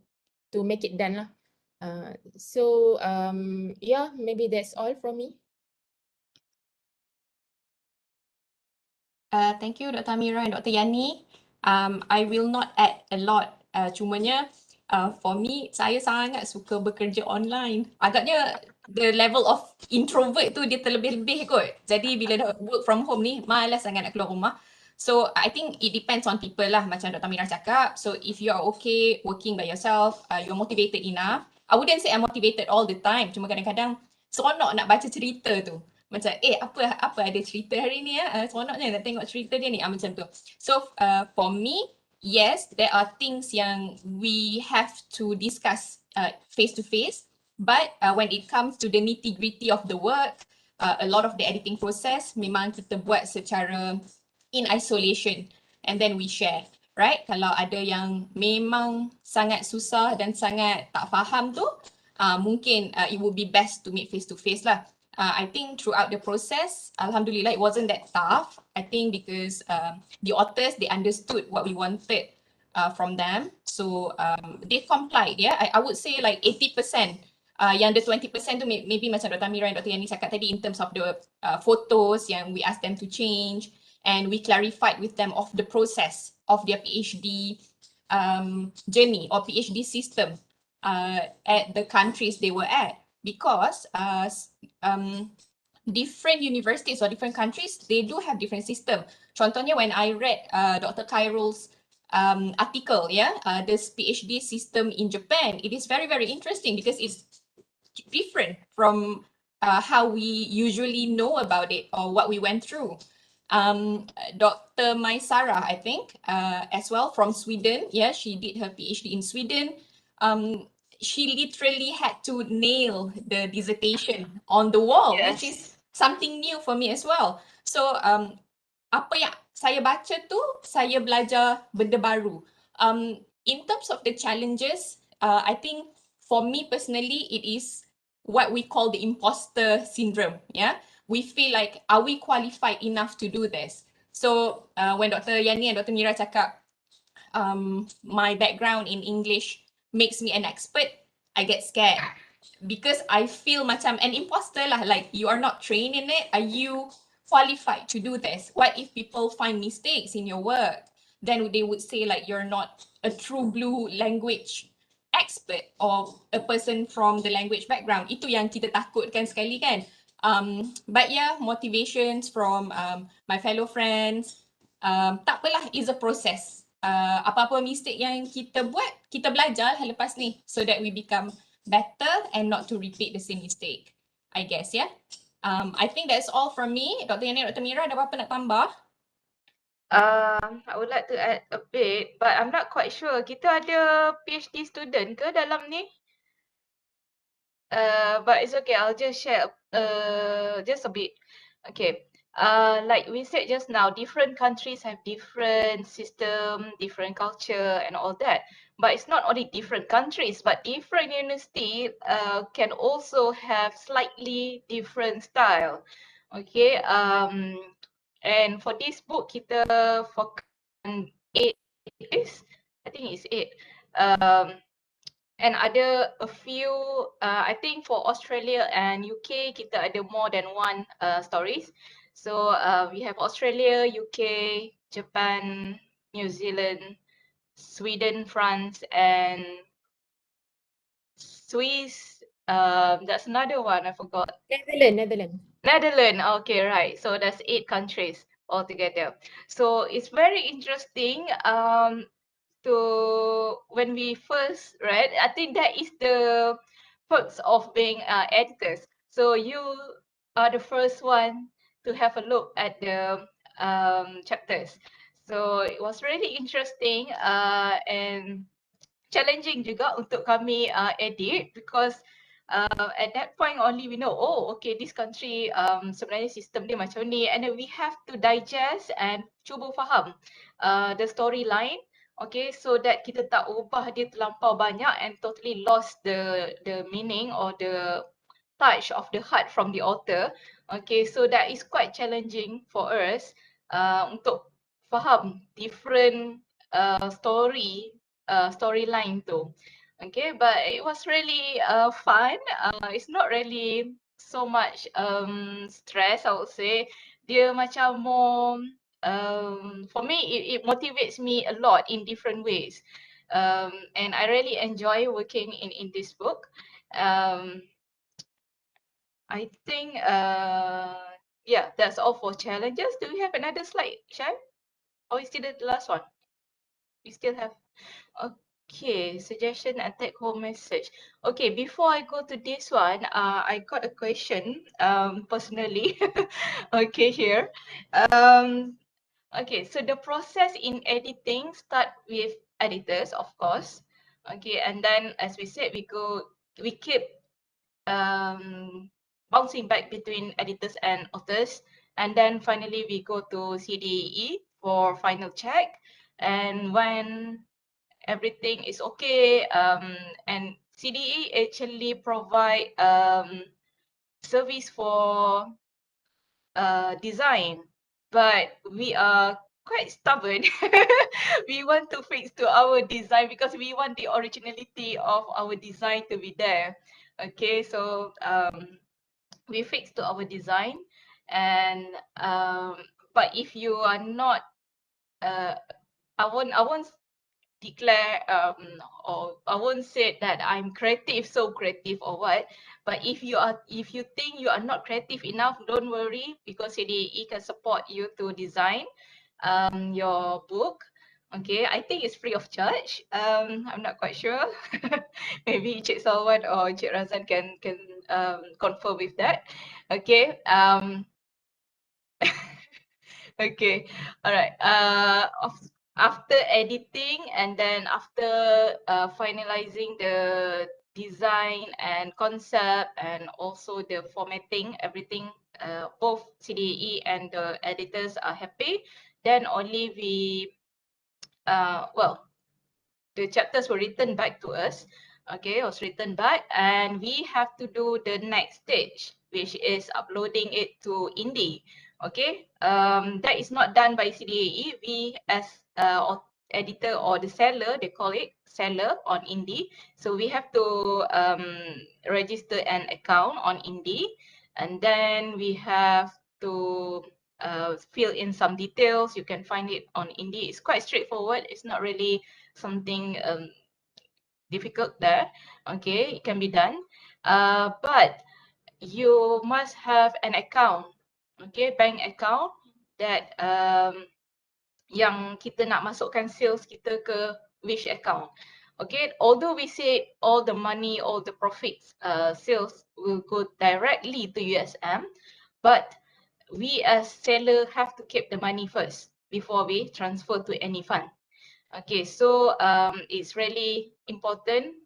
Speaker 3: make it done lah. So yeah, maybe that's all from me.
Speaker 4: Thank you Dr. Amira and Dr. Yani. I will not add a lot. Cumanya for me, saya sangat suka bekerja online. Agaknya the level of introvert tu dia terlebih-lebih kot. Jadi bila dah work from home ni, malas sangat nak keluar rumah. So I think it depends on people lah, macam Dr. Amira cakap. So if you are okay working by yourself, you're motivated enough. I wouldn't say I'm motivated all the time. Cuma kadang-kadang seronok nak baca cerita tu. Macam apa ada cerita hari ni seronoknya nak tengok cerita dia ni macam tu. So for me, yes, there are things yang we have to discuss face to face, but when it comes to the nitty-gritty of the work, a lot of the editing process memang kita buat secara in isolation and then we share, right? Kalau ada yang memang sangat susah dan sangat tak faham tu, mungkin it would be best to meet face to face lah. I think throughout the process, alhamdulillah, it wasn't that tough. I think because the authors, they understood what we wanted from them. So they complied, yeah. I would say like 80%. Yang the 20% tu maybe macam Dr. Amira and Dr. Yani cakap tadi in terms of the photos yang we asked them to change and we clarified with them of the process of their PhD journey or PhD system at the countries they were at. Because different universities or different countries, they do have different system. Contohnya when I read Dr. Khairul's article, this PhD system in Japan, it is very, very interesting because it's different from how we usually know about it or what we went through. Dr. Maisara, I think, as well from Sweden, she did her PhD in Sweden. She literally had to nail the dissertation on the wall, which is something new for me as well. So apa yang saya baca tu, saya belajar benda baru. In terms of the challenges, I think for me personally, it is what we call the imposter syndrome. We feel like, are we qualified enough to do this? So when Dr. Yani and Dr. Mira cakap, my background in English makes me an expert, I get scared because I feel macam an imposter lah, like you are not trained in it. Are you qualified to do this? What if people find mistakes in your work? Then they would say like you're not a true blue language expert or a person from the language background. Itu yang kita takutkan sekali kan. But yeah, motivations from my fellow friends. Tak apalah, is a process. Apa-apa mistake yang kita buat, kita belajar lepas ni so that we become better and not to repeat the same mistake, I guess, yeah. I think that's all from me. Dr. Yani, Dr. Mira, ada apa-apa nak tambah?
Speaker 2: I would like to add a bit, but I'm not quite sure. Kita ada PhD student ke dalam ni? But it's okay, I'll just share just a bit. Okay. Like we said just now, different countries have different system, different culture and all that. But it's not only different countries, but different university can also have slightly different style. Okay. And for this book, kita focus on 8 is, I think it's 8. And ada a few, I think for Australia and UK, kita ada more than one stories. So we have Australia, UK, Japan, New Zealand, Sweden, France, and Swiss. That's another one, I forgot.
Speaker 3: Netherlands.
Speaker 2: Netherlands, okay, right. So that's 8 countries altogether. So it's very interesting. To when we first read, I think that is the perks of being editors. So you are the first one to have a look at the chapters. So it was really interesting and challenging juga untuk kami edit because at that point only we know, oh okay, this country sebenarnya sistem dia macam ni, and then we have to digest and cuba faham the storyline, okay, so that kita tak ubah dia terlampau banyak and totally lost the meaning or the touch of the heart from the author. Okay, so that is quite challenging for us untuk faham different storyline tu. Okay, but it was really fun. It's not really so much stress, I would say. Dia macam more, for me, it motivates me a lot in different ways. And I really enjoy working in this book. I think, yeah, that's all for challenges. Do we have another slide, Shai? Or is it the last one? We still have. Okay, suggestion and take home message. Okay, before I go to this one, I got a question personally. Okay, here. Okay, so the process in editing start with editors, of course. Okay, and then as we said, we keep bouncing back between editors and authors, and then finally we go to CDE for final check. And when everything is okay, and CDE actually provide service for design, but we are quite stubborn. We want to fix to our design because we want the originality of our design to be there. Okay, so we fix to our design, and but if you are not, I won't declare or I won't say that I'm creative, so creative or what. But if you think you are not creative enough, don't worry, because CDE can support you to design your book. Okay, I think it's free of charge. I'm not quite sure. Maybe Cik Salwan or Cik Razan can confirm with that. Okay. Okay, all right. After editing and then after finalizing the design and concept and also the formatting, everything, both CDE and the editors are happy, then only we, well, the chapters were written back to us. Okay, was written back, and we have to do the next stage, which is uploading it to Indie. Okay, that is not done by CDAE. We as editor or the seller, they call it seller on Indie. So we have to register an account on Indie, and then we have to fill in some details. You can find it on Indie. It's quite straightforward. It's not really something difficult there. Okay, it can be done. But you must have an account, okay, bank account that yang kita nak masukkan sales kita ke which account. Okay, although we say all the money, all the profits, sales will go directly to USM, but we as seller have to keep the money first before we transfer to any fund. Okay, so it's really important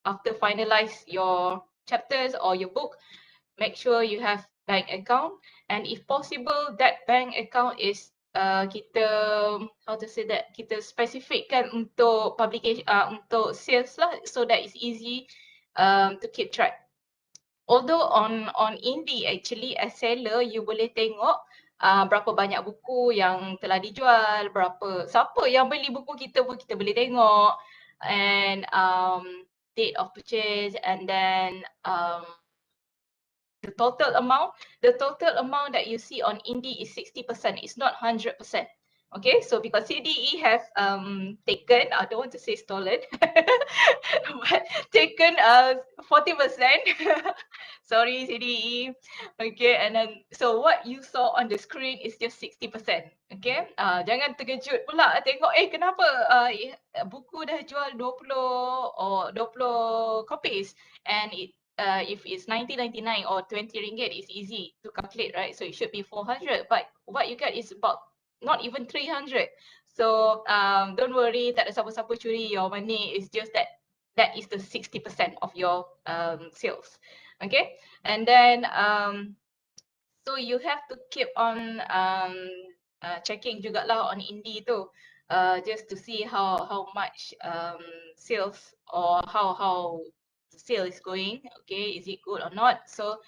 Speaker 2: after finalize your chapters or your book, make sure you have bank account, and if possible that bank account is kita, how to say that, kita specifickan untuk publication, untuk sales lah, so that it's easy to keep track. Although on Indie actually as seller you boleh tengok berapa banyak buku yang telah dijual, siapa yang beli buku kita pun kita boleh tengok, and date of purchase, and then the total amount that you see on Indie is 60%. It's not 100%. Okay, so because CDE have taken, I don't want to say stolen, but taken 40%. Sorry, CDE. Okay, and then so what you saw on the screen is just 60%. Okay, jangan terkejut pula tengok kenapa buku dah jual 20 or 20 copies, and if it's 19.99 or 20 ringgit, it's easy to calculate, right? So it should be 400, but what you get is about not even 300. So don't worry, tak ada siapa-siapa curi your money. It's just that is the 60% of your sales. Okay, and then so you have to keep on checking jugalah on Indie tu, just to see how much sales or how the sale is going. Okay, is it good or not? So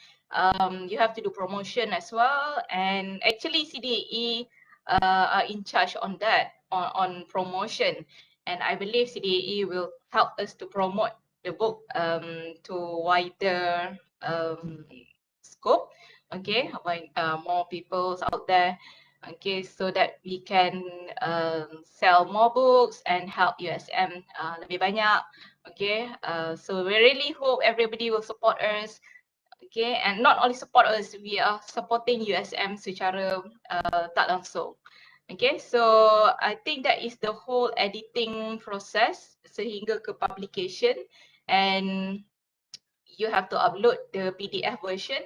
Speaker 2: you have to do promotion as well, and actually CDE are in charge on that, on promotion, and I believe CDE will help us to promote the book to wider scope. Okay, when more people out there, okay, so that we can sell more books and help USM lebih banyak. Okay, so we really hope everybody will support us. Okay, and not only support us, we are supporting USM secara tak langsung. Okay, so I think that is the whole editing process sehingga ke publication, and you have to upload the PDF version.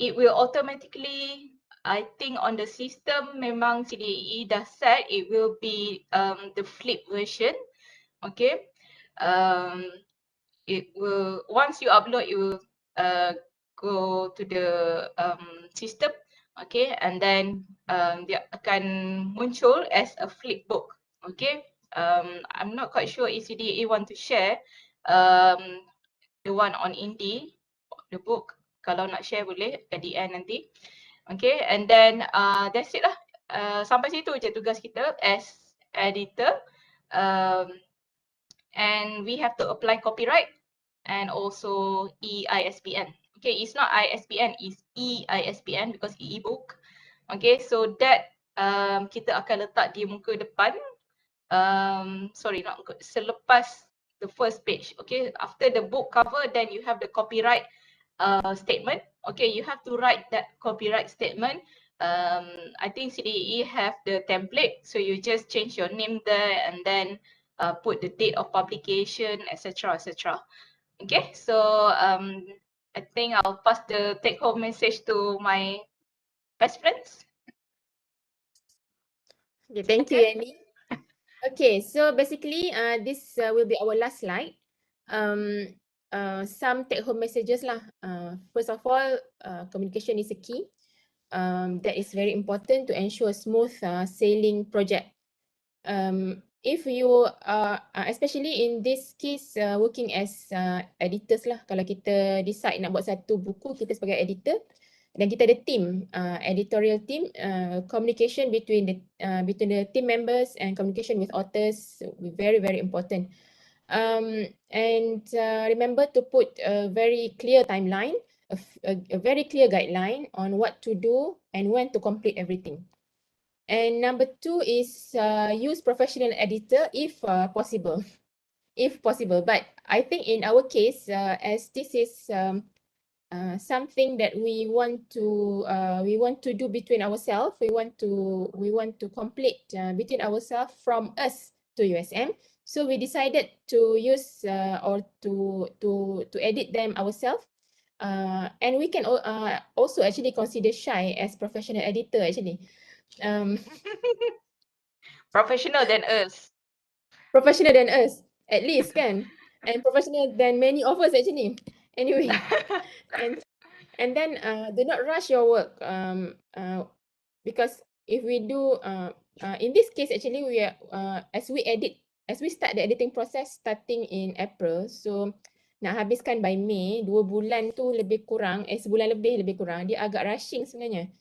Speaker 2: It will automatically, I think on the system memang CDE dah set, it will be the flip version. Okay, it will, once you upload, it will go to the system. Okay, and then dia akan muncul as a flip book. Okay, I'm not quite sure if CDE want to share the one on Indie, the book. Kalau nak share boleh at the end nanti. Okay, and then that's it lah. Sampai situ je tugas kita as editor. And we have to apply copyright and also EISBN. Okay, it's not ISBN, it's EISBN because e-book. Okay, so that kita akan letak di muka depan. Sorry, not muka, selepas the first page. Okay, after the book cover, then you have the copyright statement. Okay, you have to write that copyright statement. I think CDE have the template, so you just change your name there and then put the date of publication, etc., etc. Okay, so I think I'll pass the take-home message to my best friends.
Speaker 3: Okay, thank you, Yanny. Okay, so basically, this will be our last slide. Some take-home messages lah. First of all, communication is a key. That is very important to ensure smooth sailing project. If you are, especially in this case, working as editors lah, kalau kita decide nak buat satu buku, kita sebagai editor, dan kita ada team, editorial team, communication between the team members and communication with authors very, very important. And remember to put a very clear timeline, a very clear guideline on what to do and when to complete everything. And number 2 is use professional editor if possible. If possible, but I think in our case, as this is something that we want to do between ourselves, we want to complete between ourselves from us to USM. So we decided to use or to edit them ourselves. And we can also actually consider Shai as professional editor actually.
Speaker 2: Professional than us.
Speaker 3: Professional than us, at least kan, and professional than many of us actually. Anyway, and then do not rush your work, because if we do in this case actually we are as we start the editing process starting in April, so nak habiskan by May, 2 bulan tu lebih kurang, sebulan lebih kurang, dia agak rushing sebenarnya.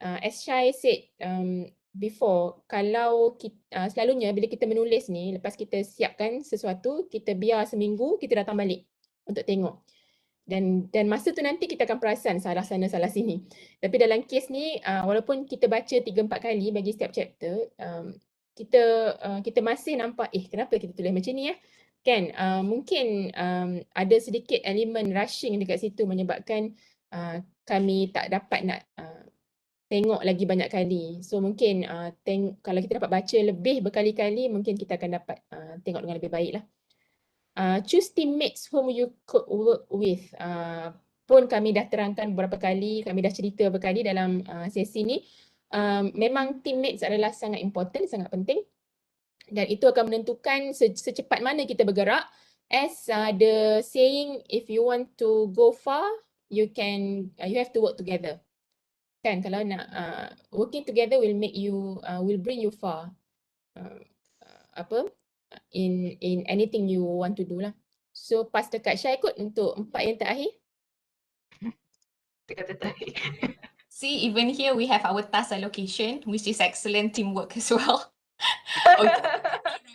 Speaker 3: as Shai said before, kalau kita, selalunya bila kita menulis ni, lepas kita siapkan sesuatu, kita biar seminggu, kita datang balik untuk tengok. Dan masa tu nanti kita akan perasan salah sana, salah sini. Tapi dalam kes ni, walaupun kita baca 3-4 kali bagi setiap chapter, kita masih nampak, kenapa kita tulis macam ni Kan, mungkin ada sedikit elemen rushing dekat situ menyebabkan kami tak dapat nak tengok lagi banyak kali. So mungkin kalau kita dapat baca lebih berkali-kali, mungkin kita akan dapat tengok dengan lebih baik lah. Choose teammates whom you could work with. Pun kami dah terangkan beberapa kali, kami dah cerita beberapa kali dalam sesi ni. Memang teammates adalah sangat important, sangat penting. Dan itu akan menentukan secepat mana kita bergerak. As the saying, if you want to go far, you have to work together. Kan, kalau nak working together will bring you far. In anything you want to do lah. So pas dekat Syai kot untuk 4 yang terakhir.
Speaker 4: See, even here we have our task allocation, which is excellent teamwork as well. Okay,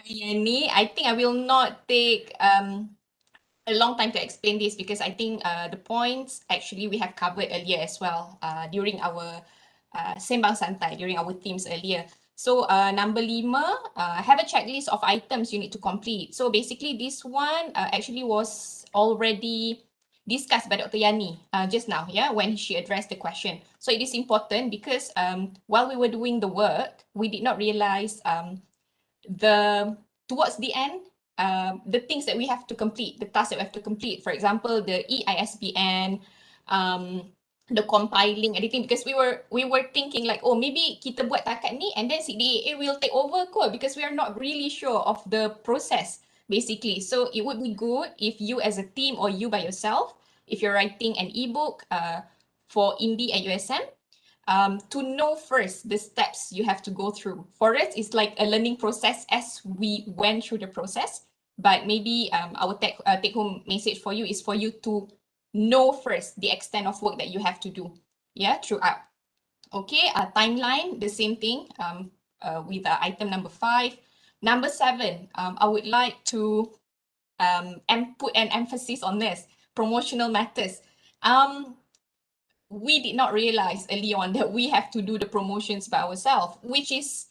Speaker 4: Yanny, I think I will not take a long time to explain this because I think the points actually we have covered earlier as well during our sembang santai, during our themes earlier. So number 5, have a checklist of items you need to complete. So basically this one actually was already discussed by Dr. Yanny just now, when she addressed the question. So it is important because while we were doing the work, we did not realize towards the end, the things that we have to complete, the tasks that we have to complete. For example, the EISBN, the compiling, editing, because we were thinking like, oh, maybe kita buat takat ni and then CDAA will take over kot, because we are not really sure of the process basically. So it would be good if you as a team or you by yourself, if you're writing an ebook for Indie at USM, to know first the steps you have to go through. For us, it's like a learning process as we went through the process. But maybe our take-home message for you is for you to know first the extent of work that you have to do, throughout. Okay, timeline, the same thing with item number 5. Number 7, I would like to put an emphasis on this, promotional matters. We did not realize early on that we have to do the promotions by ourselves, which is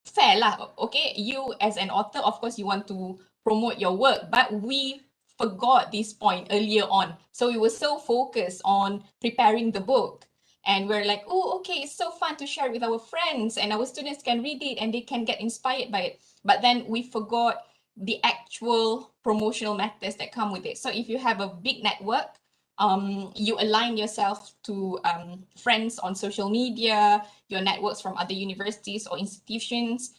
Speaker 4: fair lah. Okay, you as an author, of course, you want to promote your work, but we forgot this point earlier on. So we were so focused on preparing the book, and we're like, oh, okay, it's so fun to share with our friends, and our students can read it and they can get inspired by it. But then we forgot the actual promotional methods that come with it. So if you have a big network, you align yourself to friends on social media, your networks from other universities or institutions,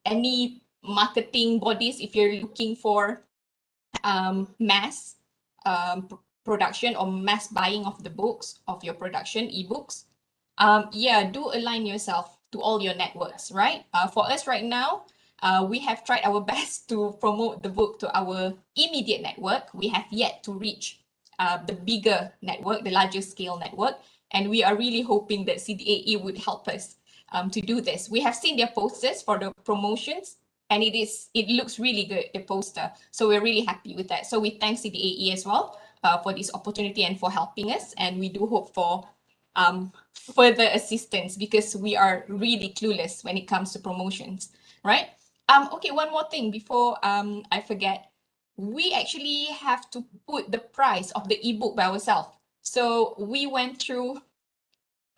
Speaker 4: any marketing bodies, if you're looking for mass production or mass buying of the books, of your production, ebooks, do align yourself to all your networks, right? For us right now, we have tried our best to promote the book to our immediate network. We have yet to reach the bigger network, the larger scale network, and we are really hoping that CDAE would help us to do this. We have seen their posters for the promotions, and it looks really good, the poster. So we're really happy with that. So we thank CDAE as well for this opportunity and for helping us, and we do hope for further assistance because we are really clueless when it comes to promotions, right? Okay, one more thing before I forget. We actually have to put the price of the ebook by ourselves. So we went through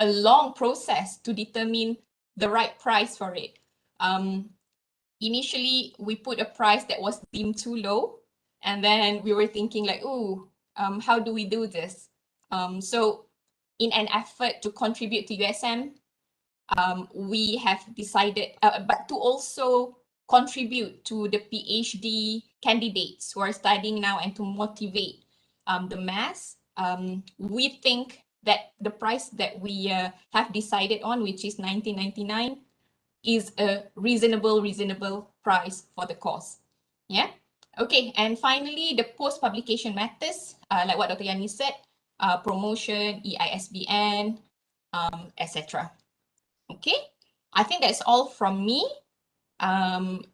Speaker 4: a long process to determine the right price for it. Initially, we put a price that was deemed too low, and then we were thinking like, how do we do this? So in an effort to contribute to USM, we have decided, but to also contribute to the PhD candidates who are studying now and to motivate the mass, we think that the price that we have decided on, which is $19.99, is a reasonable price for the course. Yeah. Okay. And finally, the post-publication matters, like what Dr. Yanny said, promotion, EISBN, etc. Okay, I think that's all from me.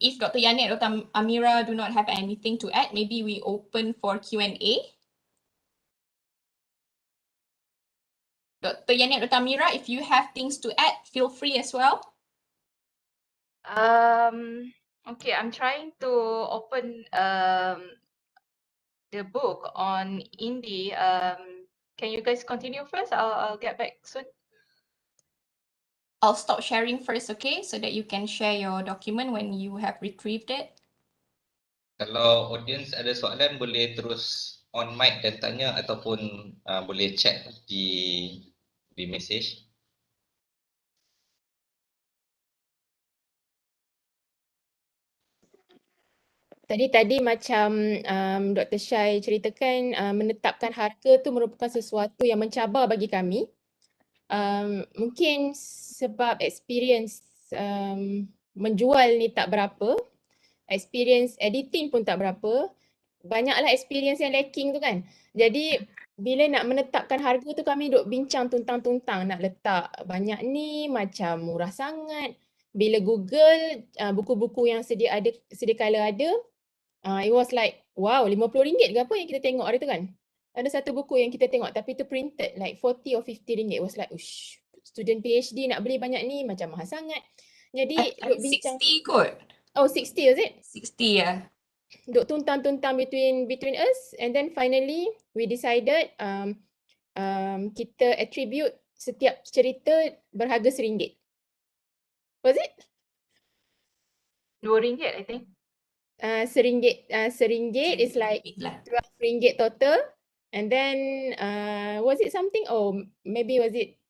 Speaker 4: If Dr. Yanny and Dr. Amira do not have anything to add, maybe we open for Q&A. Dr. Yanny and Dr. Amira, if you have things to add, feel free as well.
Speaker 2: Okay, I'm trying to open the book on Indie. Can you guys continue first? I'll get back soon.
Speaker 4: I'll stop sharing first, okay? So that you can share your document when you have retrieved it.
Speaker 1: Kalau audience ada soalan boleh terus on mic dan tanya ataupun boleh chat di message.
Speaker 3: Tadi macam Dr. Syai ceritakan, menetapkan harga tu merupakan sesuatu yang mencabar bagi kami. Mungkin sebab experience menjual ni tak berapa, experience editing pun tak berapa, banyaklah experience yang lacking tu kan. Jadi bila nak menetapkan harga tu kami duk bincang tuntang-tuntang, nak letak banyak ni macam murah sangat. Bila Google buku-buku yang sedia kala ada, it was like wow, RM50 ke apa yang kita tengok hari tu kan. Ada satu buku yang kita tengok tapi tu printed like 40 or 50 ringgit. It was like ush, student PhD nak beli banyak ni macam mahal sangat. Jadi duk bincang
Speaker 4: 60 kot.
Speaker 3: Oh 60 is it?
Speaker 4: 60 ya.
Speaker 3: Duk tuntang-tuntang between us, and then finally we decided kita attribute setiap cerita berharga RM1. Was it?
Speaker 2: RM2, I think.
Speaker 3: RM1 is like RM12 total, and then was it something? Oh, maybe was it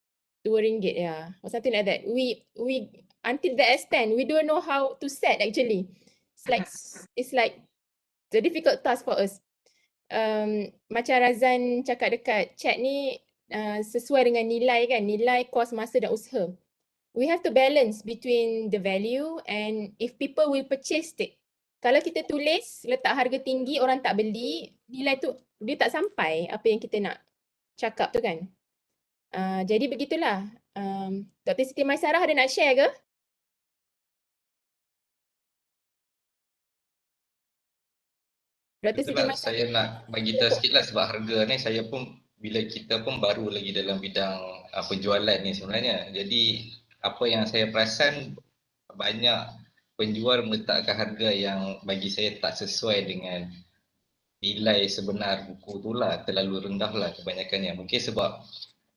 Speaker 3: RM2, yeah, or something like that. We until that extent we don't know how to set actually. It's like the difficult task for us. Macam Razan cakap dekat chat ni, sesuai dengan nilai kan, nilai, kos, masa dan usaha. We have to balance between the value and if people will purchase it. Kalau kita tulis letak harga tinggi, orang tak beli, nilai tu dia tak sampai apa yang kita nak cakap tu kan. Jadi begitulah. Dr. Siti Maisarah ada nak share ke? Dr. Siti
Speaker 1: Itulah
Speaker 3: Maisarah.
Speaker 1: saya nak bagi tahu sikit lah sebab harga ni saya pun bila kita pun baru lagi dalam bidang penjualan ni sebenarnya. Jadi apa yang saya perasan banyak penjual meletakkan harga yang bagi saya tak sesuai dengan nilai sebenar buku tu lah, terlalu rendah lah kebanyakannya. Mungkin sebab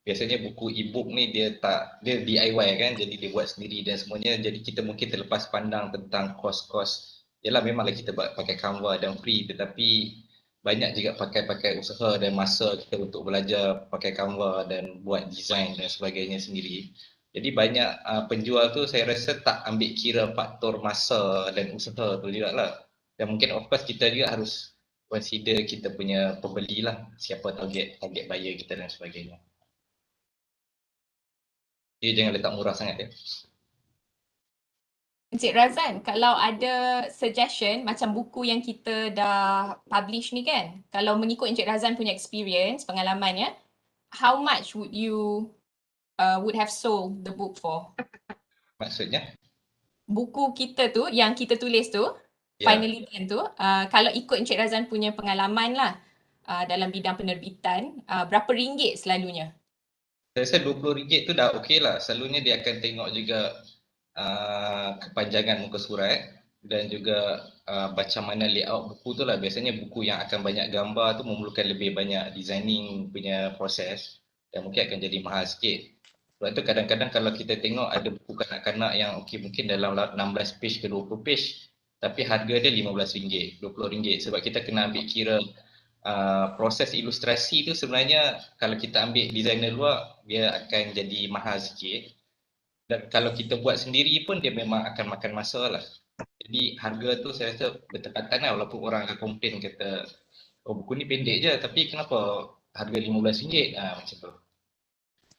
Speaker 1: biasanya buku e-book ni dia DIY kan, jadi dia buat sendiri dan semuanya, jadi kita mungkin terlepas pandang tentang kos-kos. Yalah memanglah kita pakai Canva dan free, tetapi banyak juga pakai usaha dan masa kita untuk belajar pakai Canva dan buat design dan sebagainya sendiri. Jadi banyak penjual tu saya rasa tak ambil kira faktor masa dan usaha tu juga lah. Dan mungkin of course kita juga harus consider kita punya pembeli lah, siapa target buyer kita dan sebagainya. Jadi jangan letak murah sangat ya.
Speaker 4: Encik Razan, kalau ada suggestion macam buku yang kita dah publish ni kan, kalau mengikut Encik Razan punya experience, pengalaman ya, how much would you would have sold the book for?
Speaker 1: Maksudnya?
Speaker 4: Buku kita tu, yang kita tulis tu, finally tu, kalau ikut Encik Razan punya pengalaman lah dalam bidang penerbitan, berapa ringgit selalunya?
Speaker 1: Saya rasa RM20 tu dah okey lah. Selalunya dia akan tengok juga kepanjangan muka surat dan juga macam mana layout buku tu lah. Biasanya buku yang akan banyak gambar tu memerlukan lebih banyak designing punya proses dan mungkin akan jadi mahal sikit. Sebab tu kadang-kadang kalau kita tengok ada buku kanak-kanak yang okey mungkin dalam 16 page ke 20 page tapi harga dia RM15, RM20 sebab kita kena ambil kira proses ilustrasi tu sebenarnya kalau kita ambil designer luar dia akan jadi mahal sikit dan kalau kita buat sendiri pun dia memang akan makan masa lah. Jadi harga tu saya rasa bertepatan lah walaupun orang akan komplain kata oh buku ni pendek je tapi kenapa harga RM15 macam tu.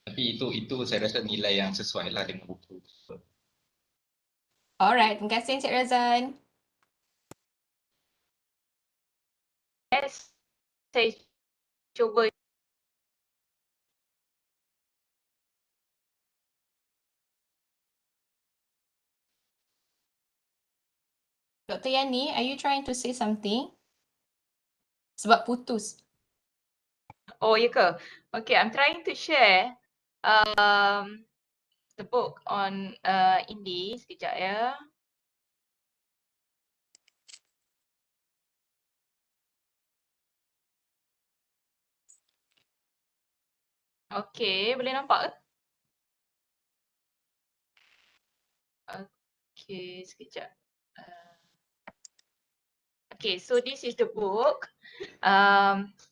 Speaker 1: Tapi itu saya rasa nilai yang sesuai lah dengan buku.
Speaker 4: Alright, terima kasih Encik Razan.
Speaker 2: Yes, saya cuba
Speaker 4: Dr. Yani, are you trying to say something? Sebab putus.
Speaker 2: Oh, ya ke? Okay, I'm trying to share the book on indie. Sekejap ya. Okay, boleh nampak ke? Okay, sekejap. Okay, so this is the book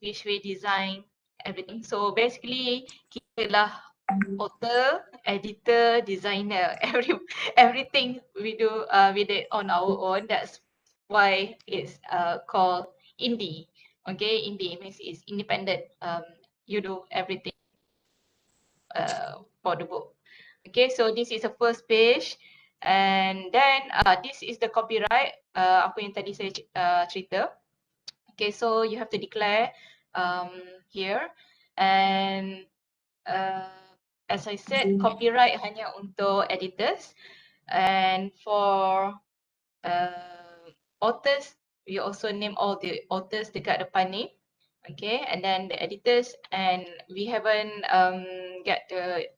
Speaker 2: which we design everything. So basically, kita lah author, editor, designer, everything we do we did on our own. That's why it's called indie. Okay, indie means it's independent. You do everything for the book. Okay, so this is the first page, and then this is the copyright. Apa yang tadi saya cerita. Okay, so you have to declare here, and as I said, copyright hanya untuk editors, and for authors, we also name all the authors dekat depan ni. Okay, and then the editors, and we haven't get the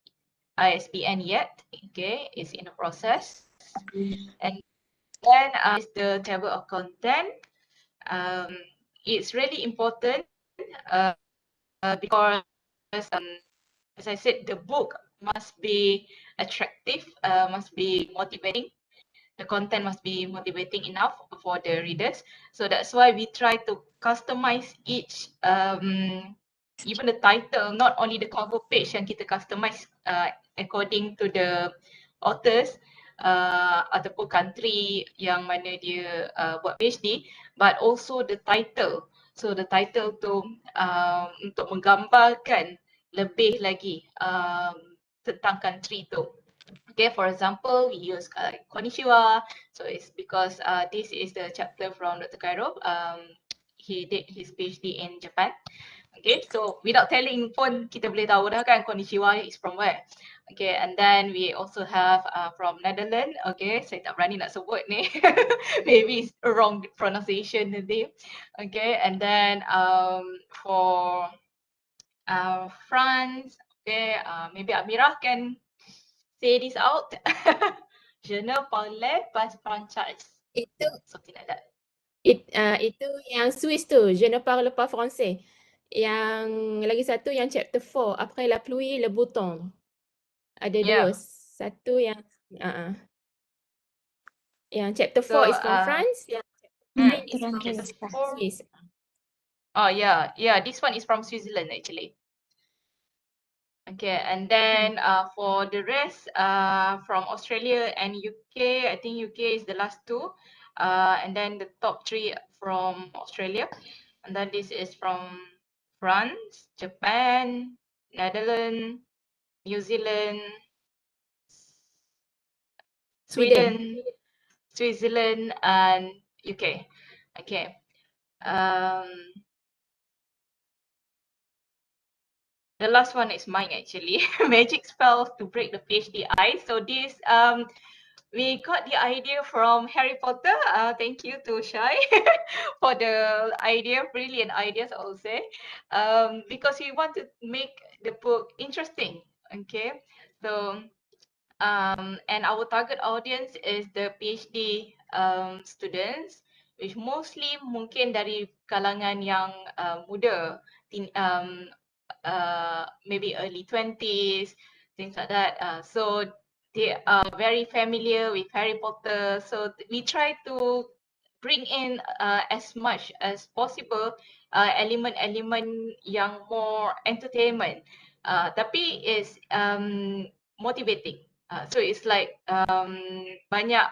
Speaker 2: ISBN yet. Okay, it's in the process. And then is the table of content. It's really important because as I said, the book must be attractive, must be motivating. The content must be motivating enough for the readers. So that's why we try to customize each, even the title, not only the cover page yang kita customize according to the authors ataupun country yang mana dia buat PhD, but also the title. So the title tu untuk menggambarkan lebih lagi tentang country tu. Okay, for example, we use konnichiwa. So it's because this is the chapter from Dr. Cairo. He did his PhD in Japan. Okay, so without telling pun kita boleh tahu dah kan konnichiwa is from where. Okay, and then we also have from Netherlands. Okay, saya tak berani nak sebut ni. Maybe it's a wrong pronunciation nanti. Okay, and then for France, okay, maybe Amirah can say this out. Je ne parle pas français.
Speaker 3: Itu
Speaker 2: Something like that.
Speaker 3: itu yang Swiss tu, je ne parle pas français. Yang lagi satu yang chapter 4, après la pluie, le beau temps. Ada dua.
Speaker 2: Yeah.
Speaker 3: Satu yang yang chapter 4
Speaker 2: So,
Speaker 3: is from France, yang is from Swiss.
Speaker 2: Oh yeah, this one is from Switzerland actually. Okay, and then for the rest from Australia and UK, I think UK is the last two. And then the top 3 from Australia. And then this is from France, Japan, Netherlands, New Zealand, Sweden, Switzerland, and UK. Okay. The last one is mine actually. Magic spells to break the PhD ice. So this we got the idea from Harry Potter. Thank you to Shai for the idea, brilliant ideas I will say. Because we want to make the book interesting. Okay. So and our target audience is the PhD students, which mostly mungkin dari kalangan yang muda, maybe early 20s, things like that. So they are very familiar with Harry Potter. So we try to bring in as much as possible element-element yang more entertainment. Tapi is motivating. So it's like banyak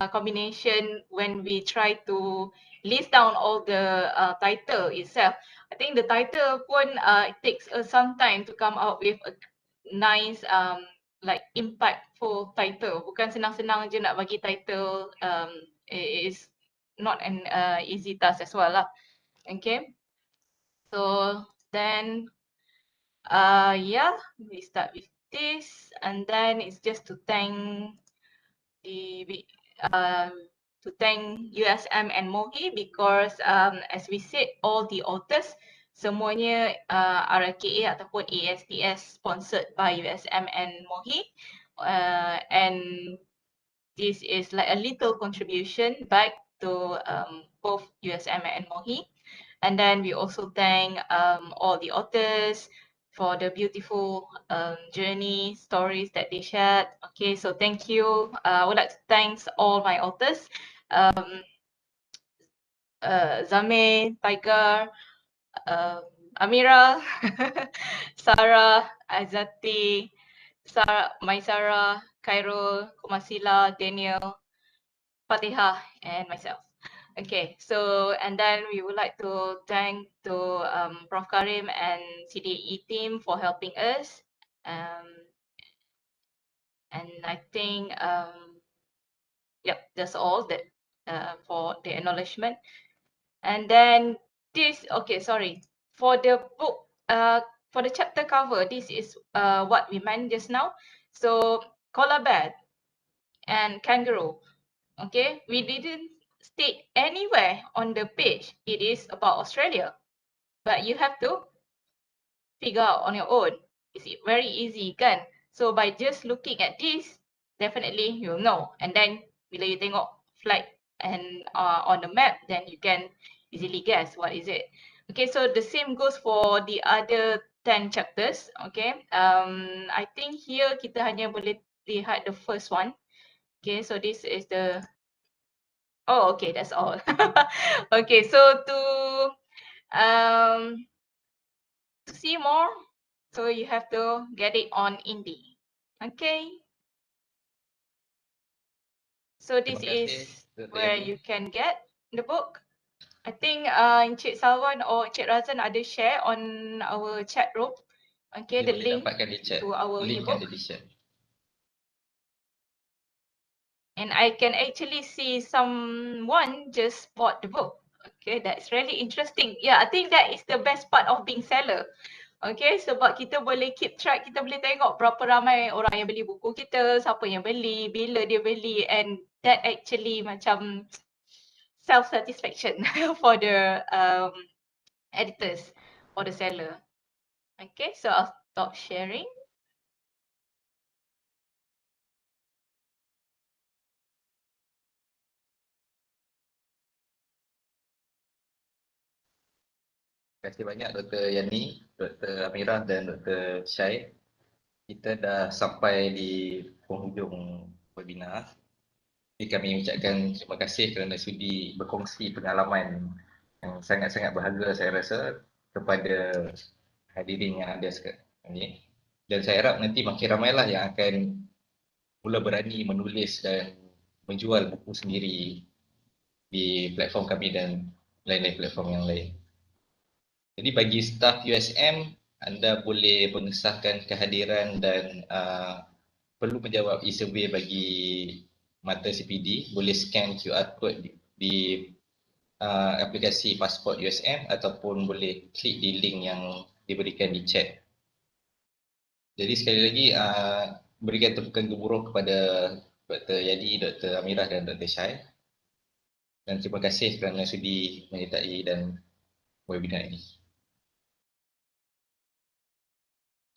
Speaker 2: combination when we try to list down all the title itself. I think the title pun it takes some time to come out with a nice like impactful title. Bukan senang-senang je nak bagi title. It is not an easy task as well lah. Okay. So then yeah, we start with this, and then it's just to thank the to thank USM and MOHI because as we said, all the authors semuanya RLKA ataupun ASTS sponsored by USM and MOHI, and this is like a little contribution back to both USM and MOHI. And then we also thank all the authors for the beautiful journey stories that they shared. Okay, so thank you. I would like to thank all my authors, Zame, Tiger, Amira, Sarah, Azati, Maisara, Khairul, Kumasila, Daniel, Fatihah, and myself. Okay, so and then we would like to thank to Prof. Karim and CDE team for helping us. And I think, yep, that's all that for the acknowledgement. And then this, okay, sorry, for the book, for the chapter cover, this is what we meant just now. So koala bear and kangaroo. Okay, we didn't state anywhere on the page it is about Australia, but you have to figure out on your own. It's very easy kan? So by just looking at this, definitely you'll know. And then bila you tengok flag and on the map, then you can easily guess what is it. Okay, so the same goes for the other 10 chapters. Okay, I think here kita hanya boleh lihat the first one. Okay, so this is the, oh, okay, that's all. Okay, so to see more, so you have to get it on Indie. Okay. So this
Speaker 1: Terima kasih,
Speaker 2: is
Speaker 1: Dr.
Speaker 2: where
Speaker 1: Yani.
Speaker 2: you can get the book. I think Encik Salwan or Encik Razan ada share on our chat room. Okay,
Speaker 1: Dia
Speaker 2: the
Speaker 1: boleh
Speaker 2: link
Speaker 1: dapatkan di chat.
Speaker 2: to our
Speaker 1: Link
Speaker 2: ebook.
Speaker 1: ada di chat.
Speaker 2: And I can actually see someone just bought the book. Okay, that's really interesting. Yeah, I think that is the best part of being seller. Okay, sebab kita boleh keep track, kita boleh tengok berapa ramai orang yang beli buku kita, siapa yang beli, bila dia beli, and that actually macam self-satisfaction for the editors or the seller. Okay, so I'll stop sharing.
Speaker 1: Terima kasih banyak Dr. Yani, Dr. Amirah dan Dr. Syai. Kita dah sampai di penghujung webinar. Jadi kami ucapkan terima kasih kerana sudi berkongsi pengalaman yang sangat-sangat berharga saya rasa kepada hadirin yang ada sekarang ini. Dan saya harap nanti makin ramailah yang akan mula berani menulis dan menjual buku sendiri di platform kami dan lain-lain platform yang lain. Jadi bagi staf USM, anda boleh mengesahkan kehadiran dan perlu menjawab e-survey bagi mata CPD, boleh scan QR code di aplikasi pasport USM ataupun boleh klik di link yang diberikan di chat. Jadi sekali lagi berikan tepukan gemuruh kepada Dr. Yadi, Dr. Amirah dan Dr. Syai. Dan terima kasih kerana sudi menyertai dan webinar ini.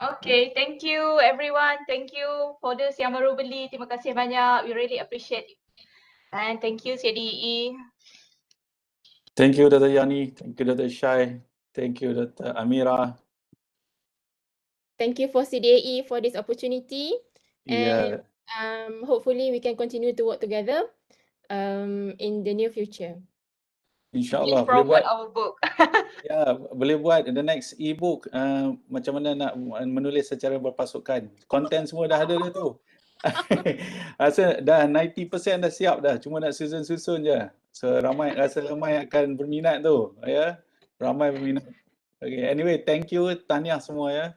Speaker 2: Okay, thank you everyone. Thank you for those yang baru beli. Terima kasih banyak. We really appreciate it. And thank you CDE.
Speaker 5: Thank you, Dr. Yani. Thank you, Dr. Shai. Thank you, Dr. Amira.
Speaker 3: Thank you for CDAE for this opportunity.
Speaker 5: Yeah,
Speaker 3: And hopefully we can continue to work together in the near future.
Speaker 5: insyaAllah.
Speaker 2: Please promote our book.
Speaker 5: Ya, boleh buat the next e-book macam mana nak menulis secara berpasukan. Konten semua dah ada dah tu. Rasa dah 90% dah siap dah. Cuma nak susun-susun je. So rasa ramai akan berminat tu. Ya, ramai berminat. Okay, anyway, thank you. Tahniah semua ya.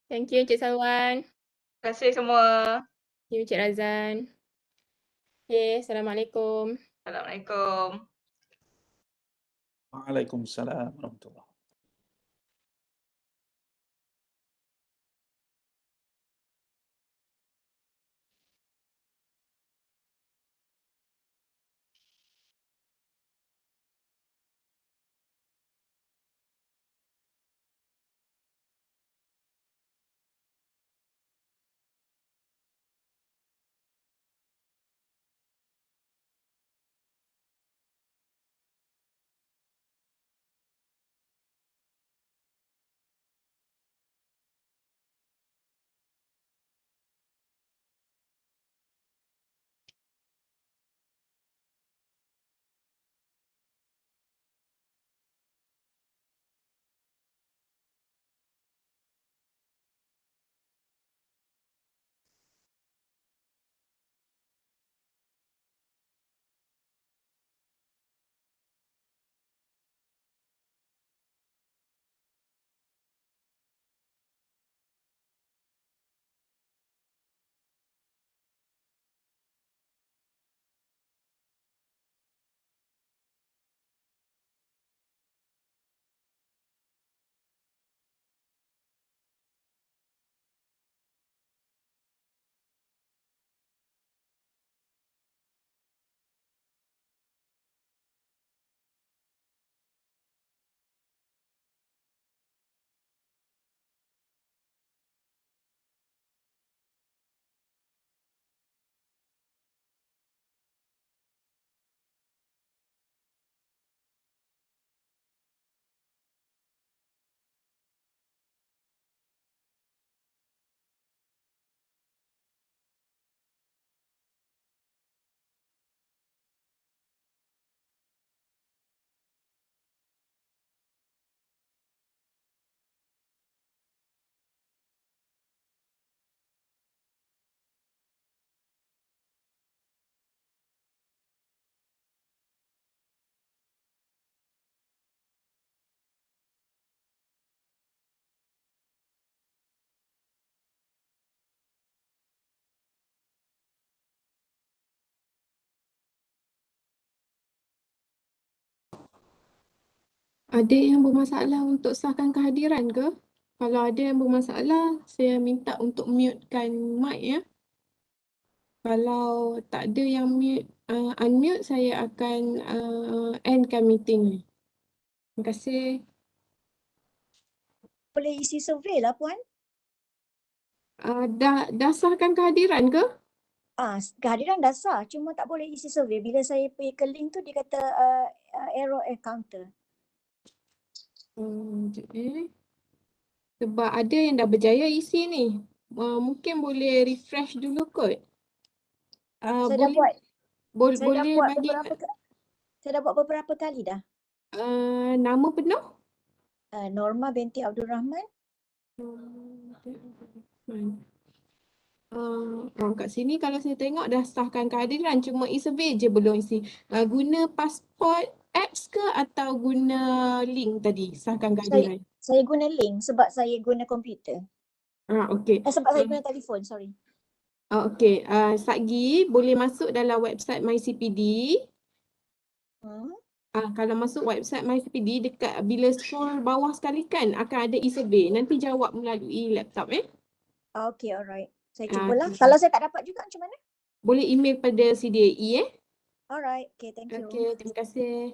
Speaker 3: Thank you Encik Salwan.
Speaker 2: Terima kasih semua.
Speaker 3: Thank you Encik Razan. Okay, Assalamualaikum.
Speaker 2: Assalamualaikum.
Speaker 5: Waalaikumsalam warahmatullahi.
Speaker 3: Ada yang bermasalah untuk sahkan kehadiran ke? Kalau ada yang bermasalah, saya minta untuk mutekan mic ya. Kalau tak ada yang unmute, saya akan endkan meeting ni. Terima kasih.
Speaker 6: Boleh isi survey lah Puan.
Speaker 3: Dah sahkan kehadiran ke?
Speaker 6: Kehadiran dah sah, cuma tak boleh isi survey. Bila saya pergi ke link tu dia kata error encounter.
Speaker 3: Sekejap Sebab ada yang dah berjaya isi ni. Mungkin boleh refresh dulu kot.
Speaker 6: Saya dah buat.
Speaker 3: Boleh
Speaker 6: Saya dah buat
Speaker 3: bagi
Speaker 6: saya dah buat beberapa kali dah.
Speaker 3: nama penuh?
Speaker 6: Norma binti Abdul Rahman.
Speaker 3: Kat sini kalau saya tengok dah sahkan kehadiran, cuma e-survey je belum isi. Guna pasport apps ke atau guna link tadi sahkan kehadiran?
Speaker 6: Saya guna link sebab saya guna komputer.
Speaker 3: Okey.
Speaker 6: Sebab saya guna telefon, sorry.
Speaker 3: Okey, Satgi boleh masuk dalam website MyCPD. Kalau masuk website MyCPD, dekat bila scroll bawah sekali kan akan ada e-survey. Nanti jawab melalui laptop
Speaker 6: Okay, alright. Saya cubalah.
Speaker 3: Okay.
Speaker 6: Kalau saya tak dapat juga macam mana?
Speaker 3: Boleh email pada CDAE
Speaker 6: Alright, okay, thank you.
Speaker 3: Okay, terima kasih.